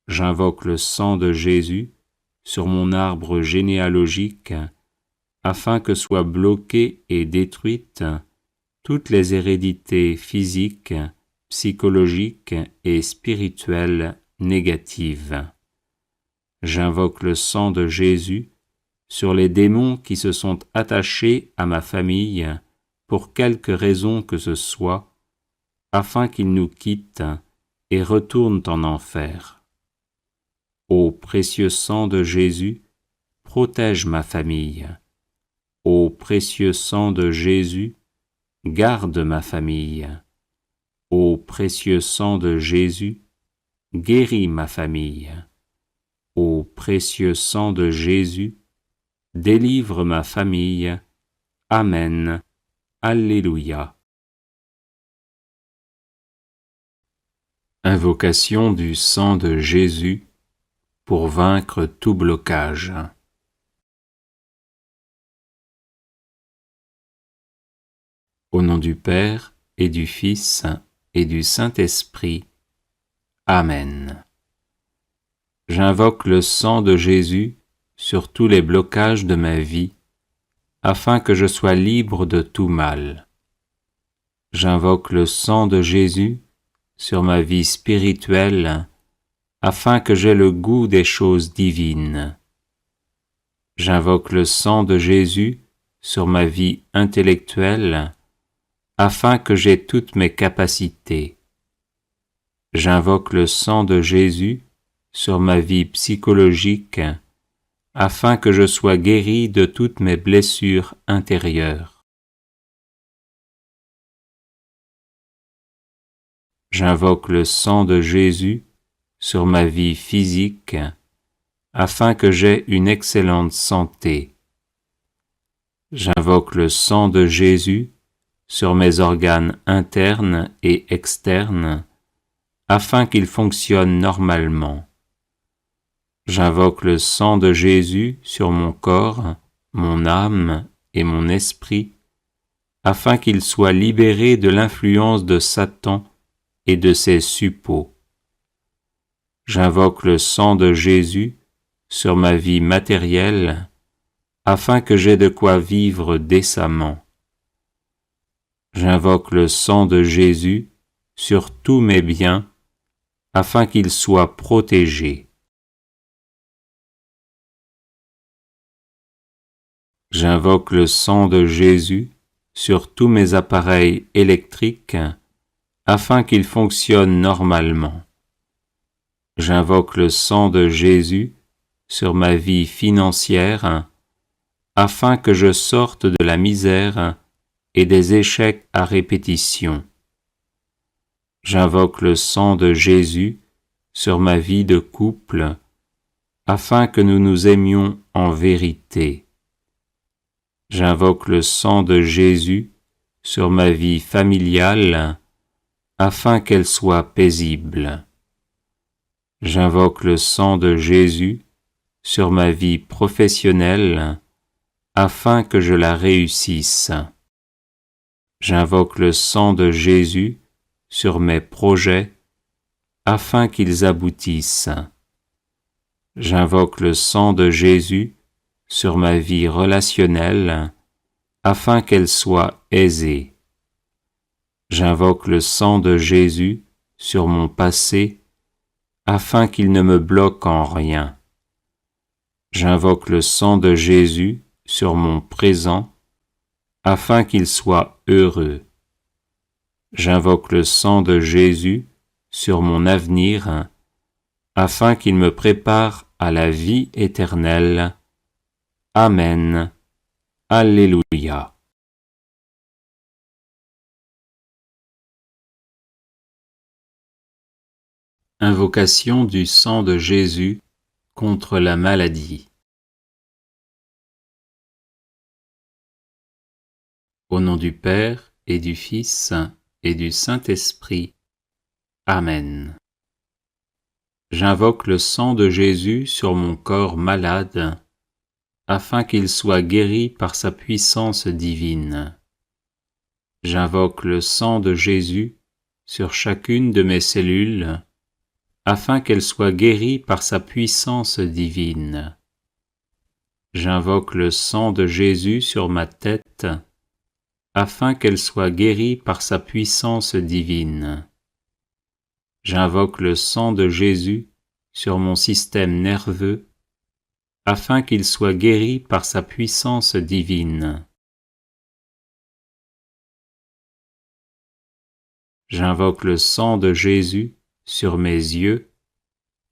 J'invoque le sang de Jésus sur mon arbre généalogique, afin que soient bloquées et détruites toutes les hérédités physiques, psychologiques et spirituelles négatives. J'invoque le sang de Jésus sur les démons qui se sont attachés à ma famille pour quelque raison que ce soit, afin qu'ils nous quittent et retournent en enfer. Ô précieux sang de Jésus, protège ma famille. Ô précieux sang de Jésus, garde ma famille. Ô précieux sang de Jésus, guéris ma famille. Ô précieux sang de Jésus, délivre ma famille. Amen. Alléluia. Invocation du sang de Jésus pour vaincre tout blocage. Au nom du Père et du Fils et du Saint-Esprit. Amen. J'invoque le sang de Jésus sur tous les blocages de ma vie, afin que je sois libre de tout mal. J'invoque le sang de Jésus sur ma vie spirituelle, afin que j'aie le goût des choses divines. J'invoque le sang de Jésus sur ma vie intellectuelle, afin que j'aie toutes mes capacités. J'invoque le sang de Jésus sur ma vie psychologique, afin que je sois guéri de toutes mes blessures intérieures. J'invoque le sang de Jésus sur ma vie physique, afin que j'aie une excellente santé. J'invoque le sang de Jésus sur mes organes internes et externes, afin qu'ils fonctionnent normalement. J'invoque le sang de Jésus sur mon corps, mon âme et mon esprit, afin qu'ils soient libérés de l'influence de Satan et de ses suppôts. J'invoque le sang de Jésus sur ma vie matérielle, afin que j'aie de quoi vivre décemment. J'invoque le sang de Jésus sur tous mes biens, afin qu'ils soient protégés. J'invoque le sang de Jésus sur tous mes appareils électriques, afin qu'ils fonctionnent normalement. J'invoque le sang de Jésus sur ma vie financière, afin que je sorte de la misère et des échecs à répétition. J'invoque le sang de Jésus sur ma vie de couple, afin que nous nous aimions en vérité. J'invoque le sang de Jésus sur ma vie familiale, afin qu'elle soit paisible. J'invoque le sang de Jésus sur ma vie professionnelle, afin que je la réussisse. J'invoque le sang de Jésus sur mes projets, afin qu'ils aboutissent. J'invoque le sang de Jésus sur ma vie relationnelle, afin qu'elle soit aisée. J'invoque le sang de Jésus sur mon passé, afin qu'il ne me bloque en rien. J'invoque le sang de Jésus sur mon présent, afin qu'il soit heureux. J'invoque le sang de Jésus sur mon avenir, afin qu'il me prépare à la vie éternelle. Amen. Alléluia. Invocation du sang de Jésus contre la maladie. Au nom du Père et du Fils et du Saint-Esprit. Amen. J'invoque le sang de Jésus sur mon corps malade, afin qu'il soit guéri par sa puissance divine. J'invoque le sang de Jésus sur chacune de mes cellules, afin qu'elles soient guéries par sa puissance divine. J'invoque le sang de Jésus sur ma tête, afin qu'elle soit guérie par sa puissance divine. J'invoque le sang de Jésus sur mon système nerveux, afin qu'il soit guéri par sa puissance divine. J'invoque le sang de Jésus sur mes yeux,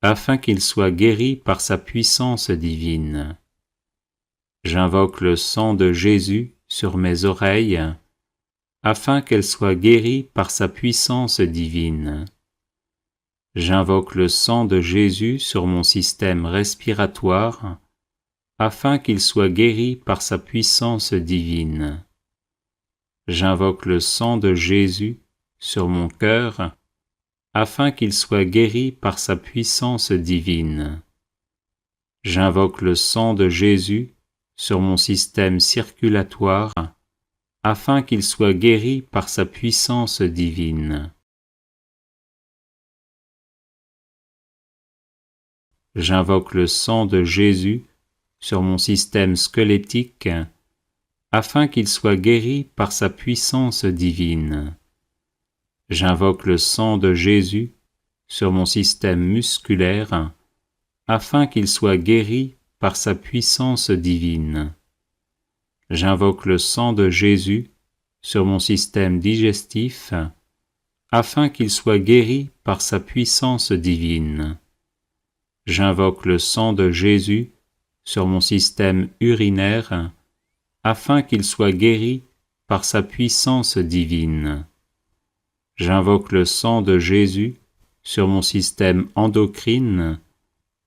afin qu'ils soient guéris par sa puissance divine. J'invoque le sang de Jésus sur mes oreilles, afin qu'elles soient guéries par sa puissance divine. J'invoque le sang de Jésus sur mon système respiratoire, afin qu'il soit guéri par sa puissance divine. J'invoque le sang de Jésus sur mon cœur, afin qu'il soit guéri par sa puissance divine. J'invoque le sang de Jésus sur mon système circulatoire, afin qu'il soit guéri par sa puissance divine. J'invoque le sang de Jésus sur mon système squelettique, afin qu'il soit guéri par sa puissance divine. J'invoque le sang de Jésus sur mon système musculaire, afin qu'il soit guéri par sa puissance divine. J'invoque le sang de Jésus sur mon système digestif, afin qu'il soit guéri par sa puissance divine. J'invoque le sang de Jésus sur mon système urinaire, afin qu'il soit guéri par sa puissance divine. J'invoque le sang de Jésus sur mon système endocrine,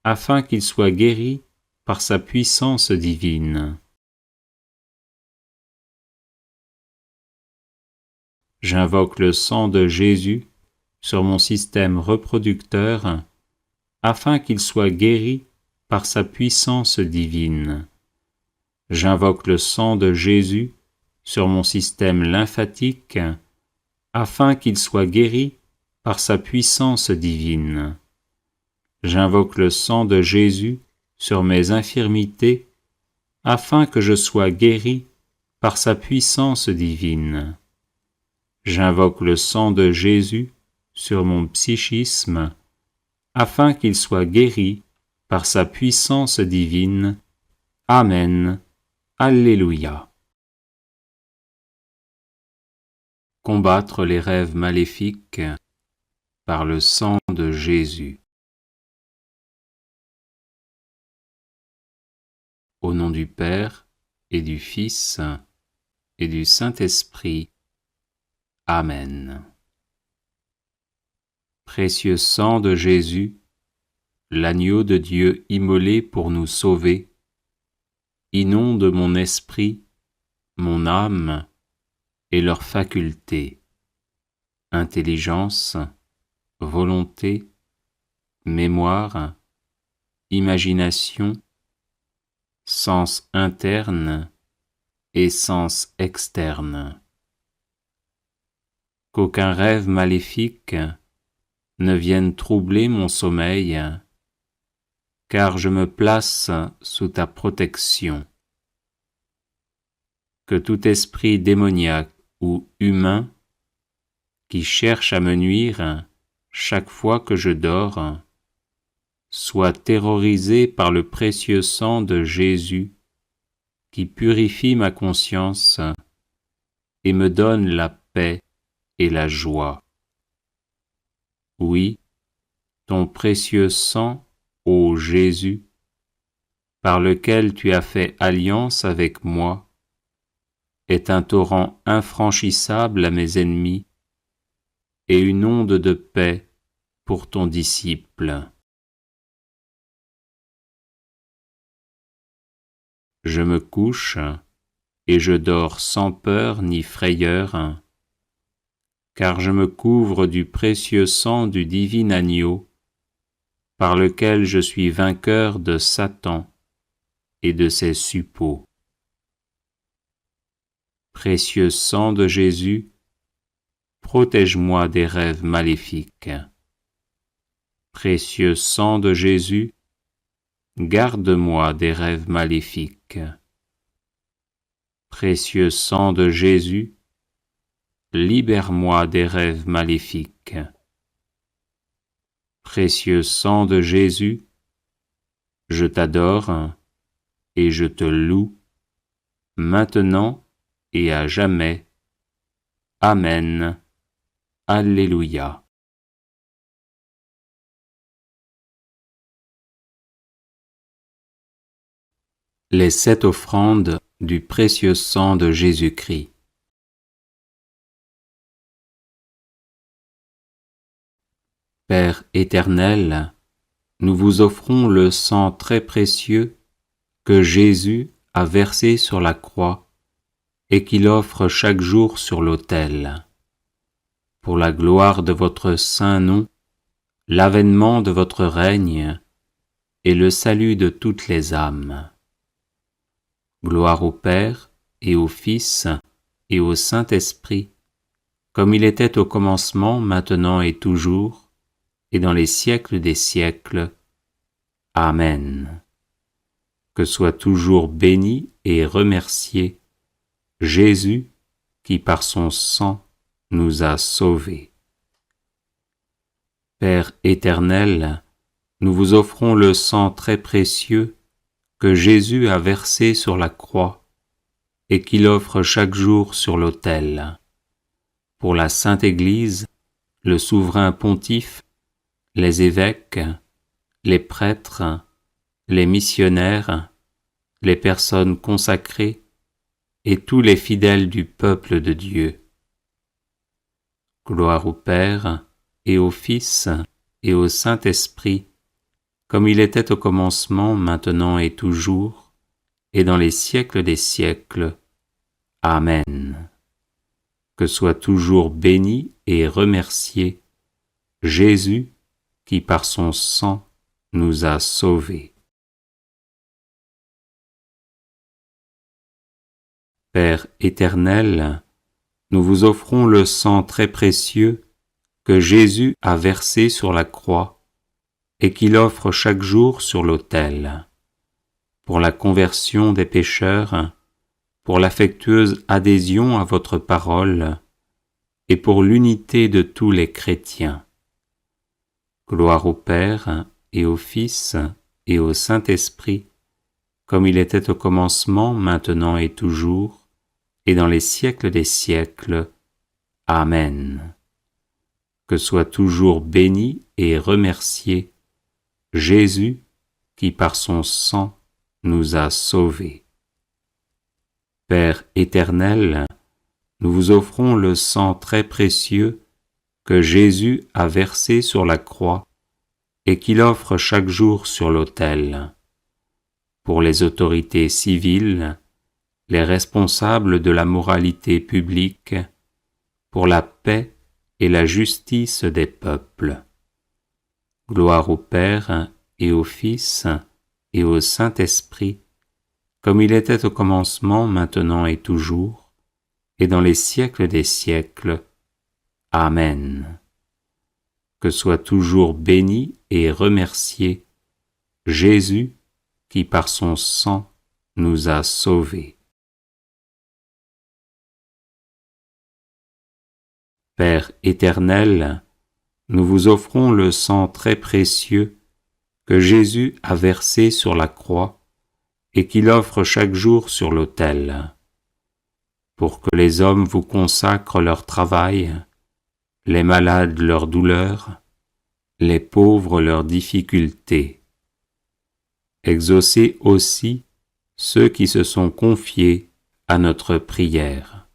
afin qu'il soit guéri par sa puissance divine. J'invoque le sang de Jésus sur mon système reproducteur, afin qu'il soit guéri par sa puissance divine. J'invoque le sang de Jésus sur mon système lymphatique, afin qu'il soit guéri par sa puissance divine. J'invoque le sang de Jésus sur mes infirmités, afin que je sois guéri par sa puissance divine. J'invoque le sang de Jésus sur mon psychisme, afin qu'il soit guéri par sa puissance divine. Amen. Alléluia. Combattre les rêves maléfiques par le sang de Jésus. Au nom du Père et du Fils et du Saint-Esprit. Amen. Précieux sang de Jésus, l'agneau de Dieu immolé pour nous sauver, inonde mon esprit, mon âme et leurs facultés, intelligence, volonté, mémoire, imagination, sens interne et sens externe. Qu'aucun rêve maléfique ne vienne troubler mon sommeil, car je me place sous ta protection. que tout esprit démoniaque ou humain qui cherche à me nuire chaque fois que je dors soit terrorisé par le précieux sang de Jésus qui purifie ma conscience et me donne la paix et la joie. Oui, ton précieux sang, ô Jésus, par lequel tu as fait alliance avec moi, est un torrent infranchissable à mes ennemis et une onde de paix pour ton disciple. Je me couche et je dors sans peur ni frayeur, car je me couvre du précieux sang du divin agneau, par lequel je suis vainqueur de Satan et de ses suppôts. Précieux sang de Jésus, protège-moi des rêves maléfiques. Précieux sang de Jésus, garde-moi des rêves maléfiques. Précieux sang de Jésus, libère-moi des rêves maléfiques. Précieux sang de Jésus, je t'adore et je te loue, maintenant et à jamais. Amen. Alléluia. Les 7 offrandes du précieux sang de Jésus-Christ. Père éternel, nous vous offrons le sang très précieux que Jésus a versé sur la croix et qu'il offre chaque jour sur l'autel. Pour la gloire de votre saint nom, l'avènement de votre règne et le salut de toutes les âmes. Gloire au Père et au Fils et au Saint-Esprit, comme il était au commencement, maintenant et toujours, et dans les siècles des siècles. Amen. Que soit toujours béni et remercié Jésus qui par son sang nous a sauvés. Père éternel, nous vous offrons le sang très précieux que Jésus a versé sur la croix et qu'il offre chaque jour sur l'autel. Pour la Sainte Église, le souverain pontife, les évêques, les prêtres, les missionnaires, les personnes consacrées et tous les fidèles du peuple de Dieu. Gloire au Père et au Fils et au Saint-Esprit, comme il était au commencement, maintenant et toujours, et dans les siècles des siècles. Amen. Que soit toujours béni et remercié Jésus qui par son sang nous a sauvés. Père éternel, nous vous offrons le sang très précieux que Jésus a versé sur la croix et qu'il offre chaque jour sur l'autel, pour la conversion des pécheurs, pour l'affectueuse adhésion à votre parole et pour l'unité de tous les chrétiens. Gloire au Père et au Fils et au Saint-Esprit, comme il était au commencement, maintenant et toujours, et dans les siècles des siècles. Amen. Que soit toujours béni et remercié Jésus qui par son sang nous a sauvés. Père éternel, nous vous offrons le sang très précieux que Jésus a versé sur la croix et qu'il offre chaque jour sur l'autel. Pour les autorités civiles, les responsables de la moralité publique, pour la paix et la justice des peuples. Gloire au Père et au Fils et au Saint-Esprit, comme il était au commencement, maintenant et toujours, et dans les siècles des siècles. Amen. Que soit toujours béni et remercié Jésus qui par son sang nous a sauvés. Père éternel, nous vous offrons le sang très précieux que Jésus a versé sur la croix et qu'il offre chaque jour sur l'autel, pour que les hommes vous consacrent leur travail, les malades leurs douleurs, les pauvres leurs difficultés. Exaucez aussi ceux qui se sont confiés à notre prière.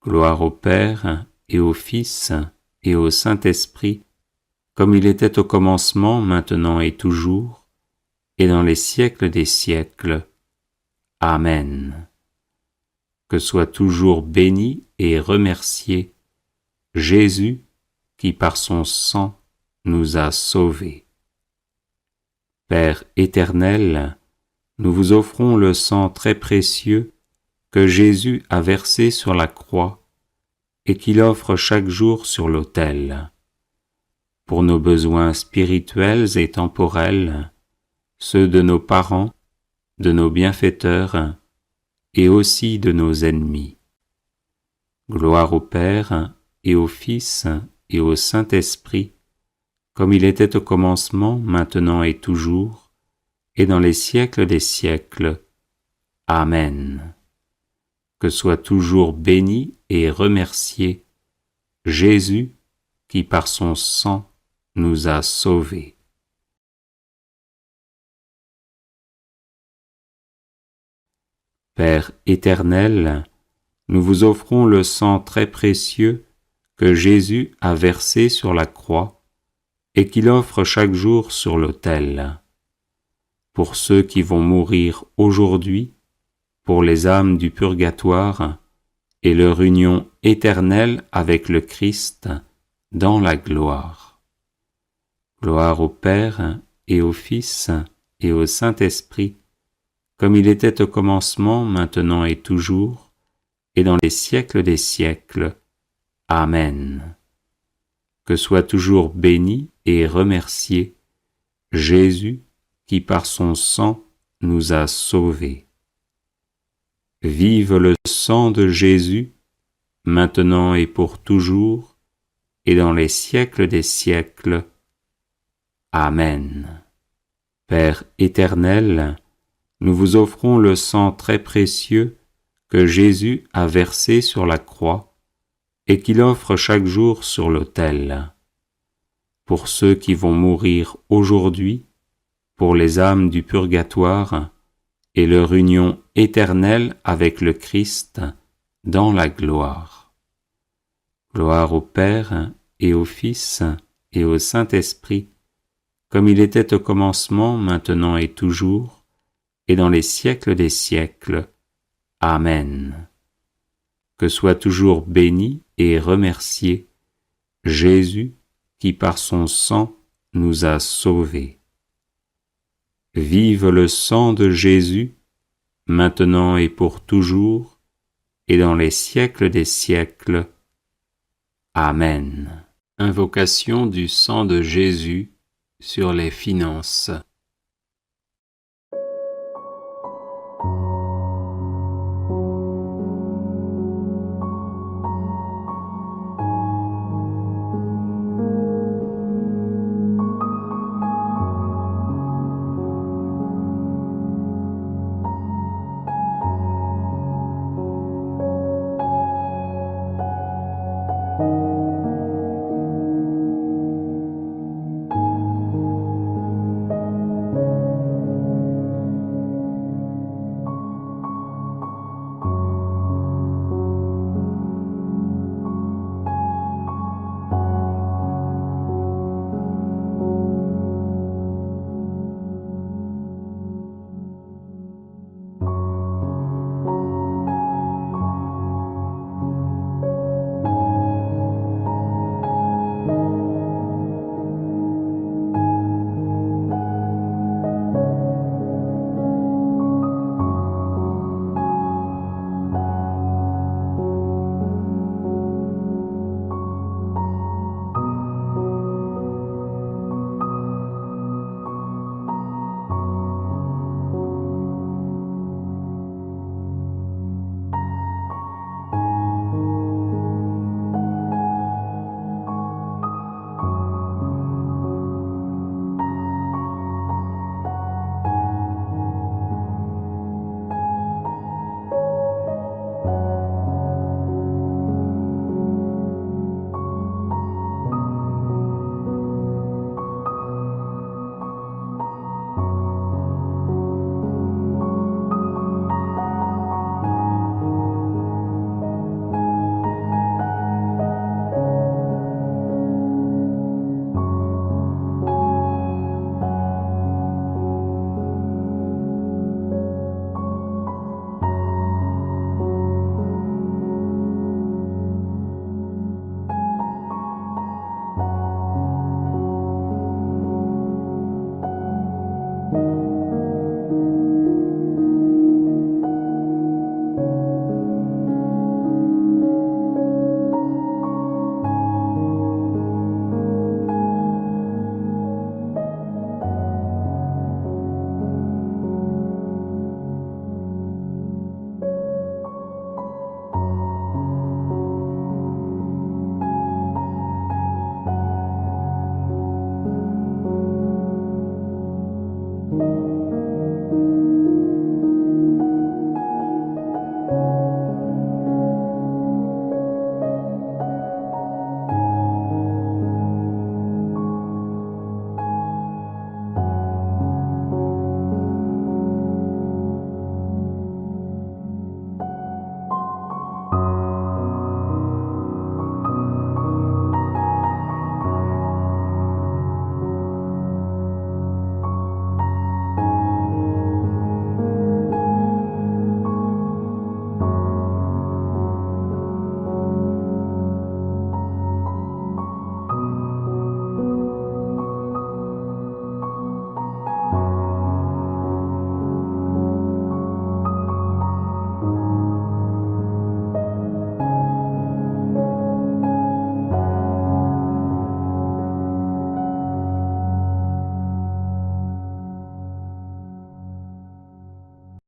Gloire au Père et au Fils et au Saint-Esprit, comme il était au commencement, maintenant et toujours, et dans les siècles des siècles. Amen. Que soit toujours béni et remercié Jésus qui par son sang nous a sauvés. Père éternel, nous vous offrons le sang très précieux que Jésus a versé sur la croix et qu'il offre chaque jour sur l'autel. Pour nos besoins spirituels et temporels, ceux de nos parents, de nos bienfaiteurs et aussi de nos ennemis. Gloire au Père et au Fils et au Saint-Esprit, comme il était au commencement, maintenant et toujours, et dans les siècles des siècles. Amen. Que soit toujours béni et remercié Jésus qui par son sang nous a sauvés. Père éternel, nous vous offrons le sang très précieux que Jésus a versé sur la croix et qu'il offre chaque jour sur l'autel. Pour ceux qui vont mourir aujourd'hui, pour les âmes du purgatoire et leur union éternelle avec le Christ dans la gloire. Gloire au Père et au Fils et au Saint-Esprit, comme il était au commencement, maintenant et toujours, et dans les siècles des siècles. Amen. Que soit toujours béni et remercié Jésus qui par son sang nous a sauvés. Vive le sang de Jésus, maintenant et pour toujours, et dans les siècles des siècles. Amen. Père éternel, nous vous offrons le sang très précieux que Jésus a versé sur la croix et qu'il offre chaque jour sur l'autel. Pour ceux qui vont mourir aujourd'hui, pour les âmes du purgatoire et leur union éternelle avec le Christ dans la gloire. Gloire au Père et au Fils et au Saint-Esprit, comme il était au commencement, maintenant et toujours, et dans les siècles des siècles. Amen. Que soit toujours béni et remercié Jésus qui par son sang nous a sauvés. Vive le sang de Jésus, maintenant et pour toujours, et dans les siècles des siècles. Amen. Invocation du sang de Jésus sur les finances.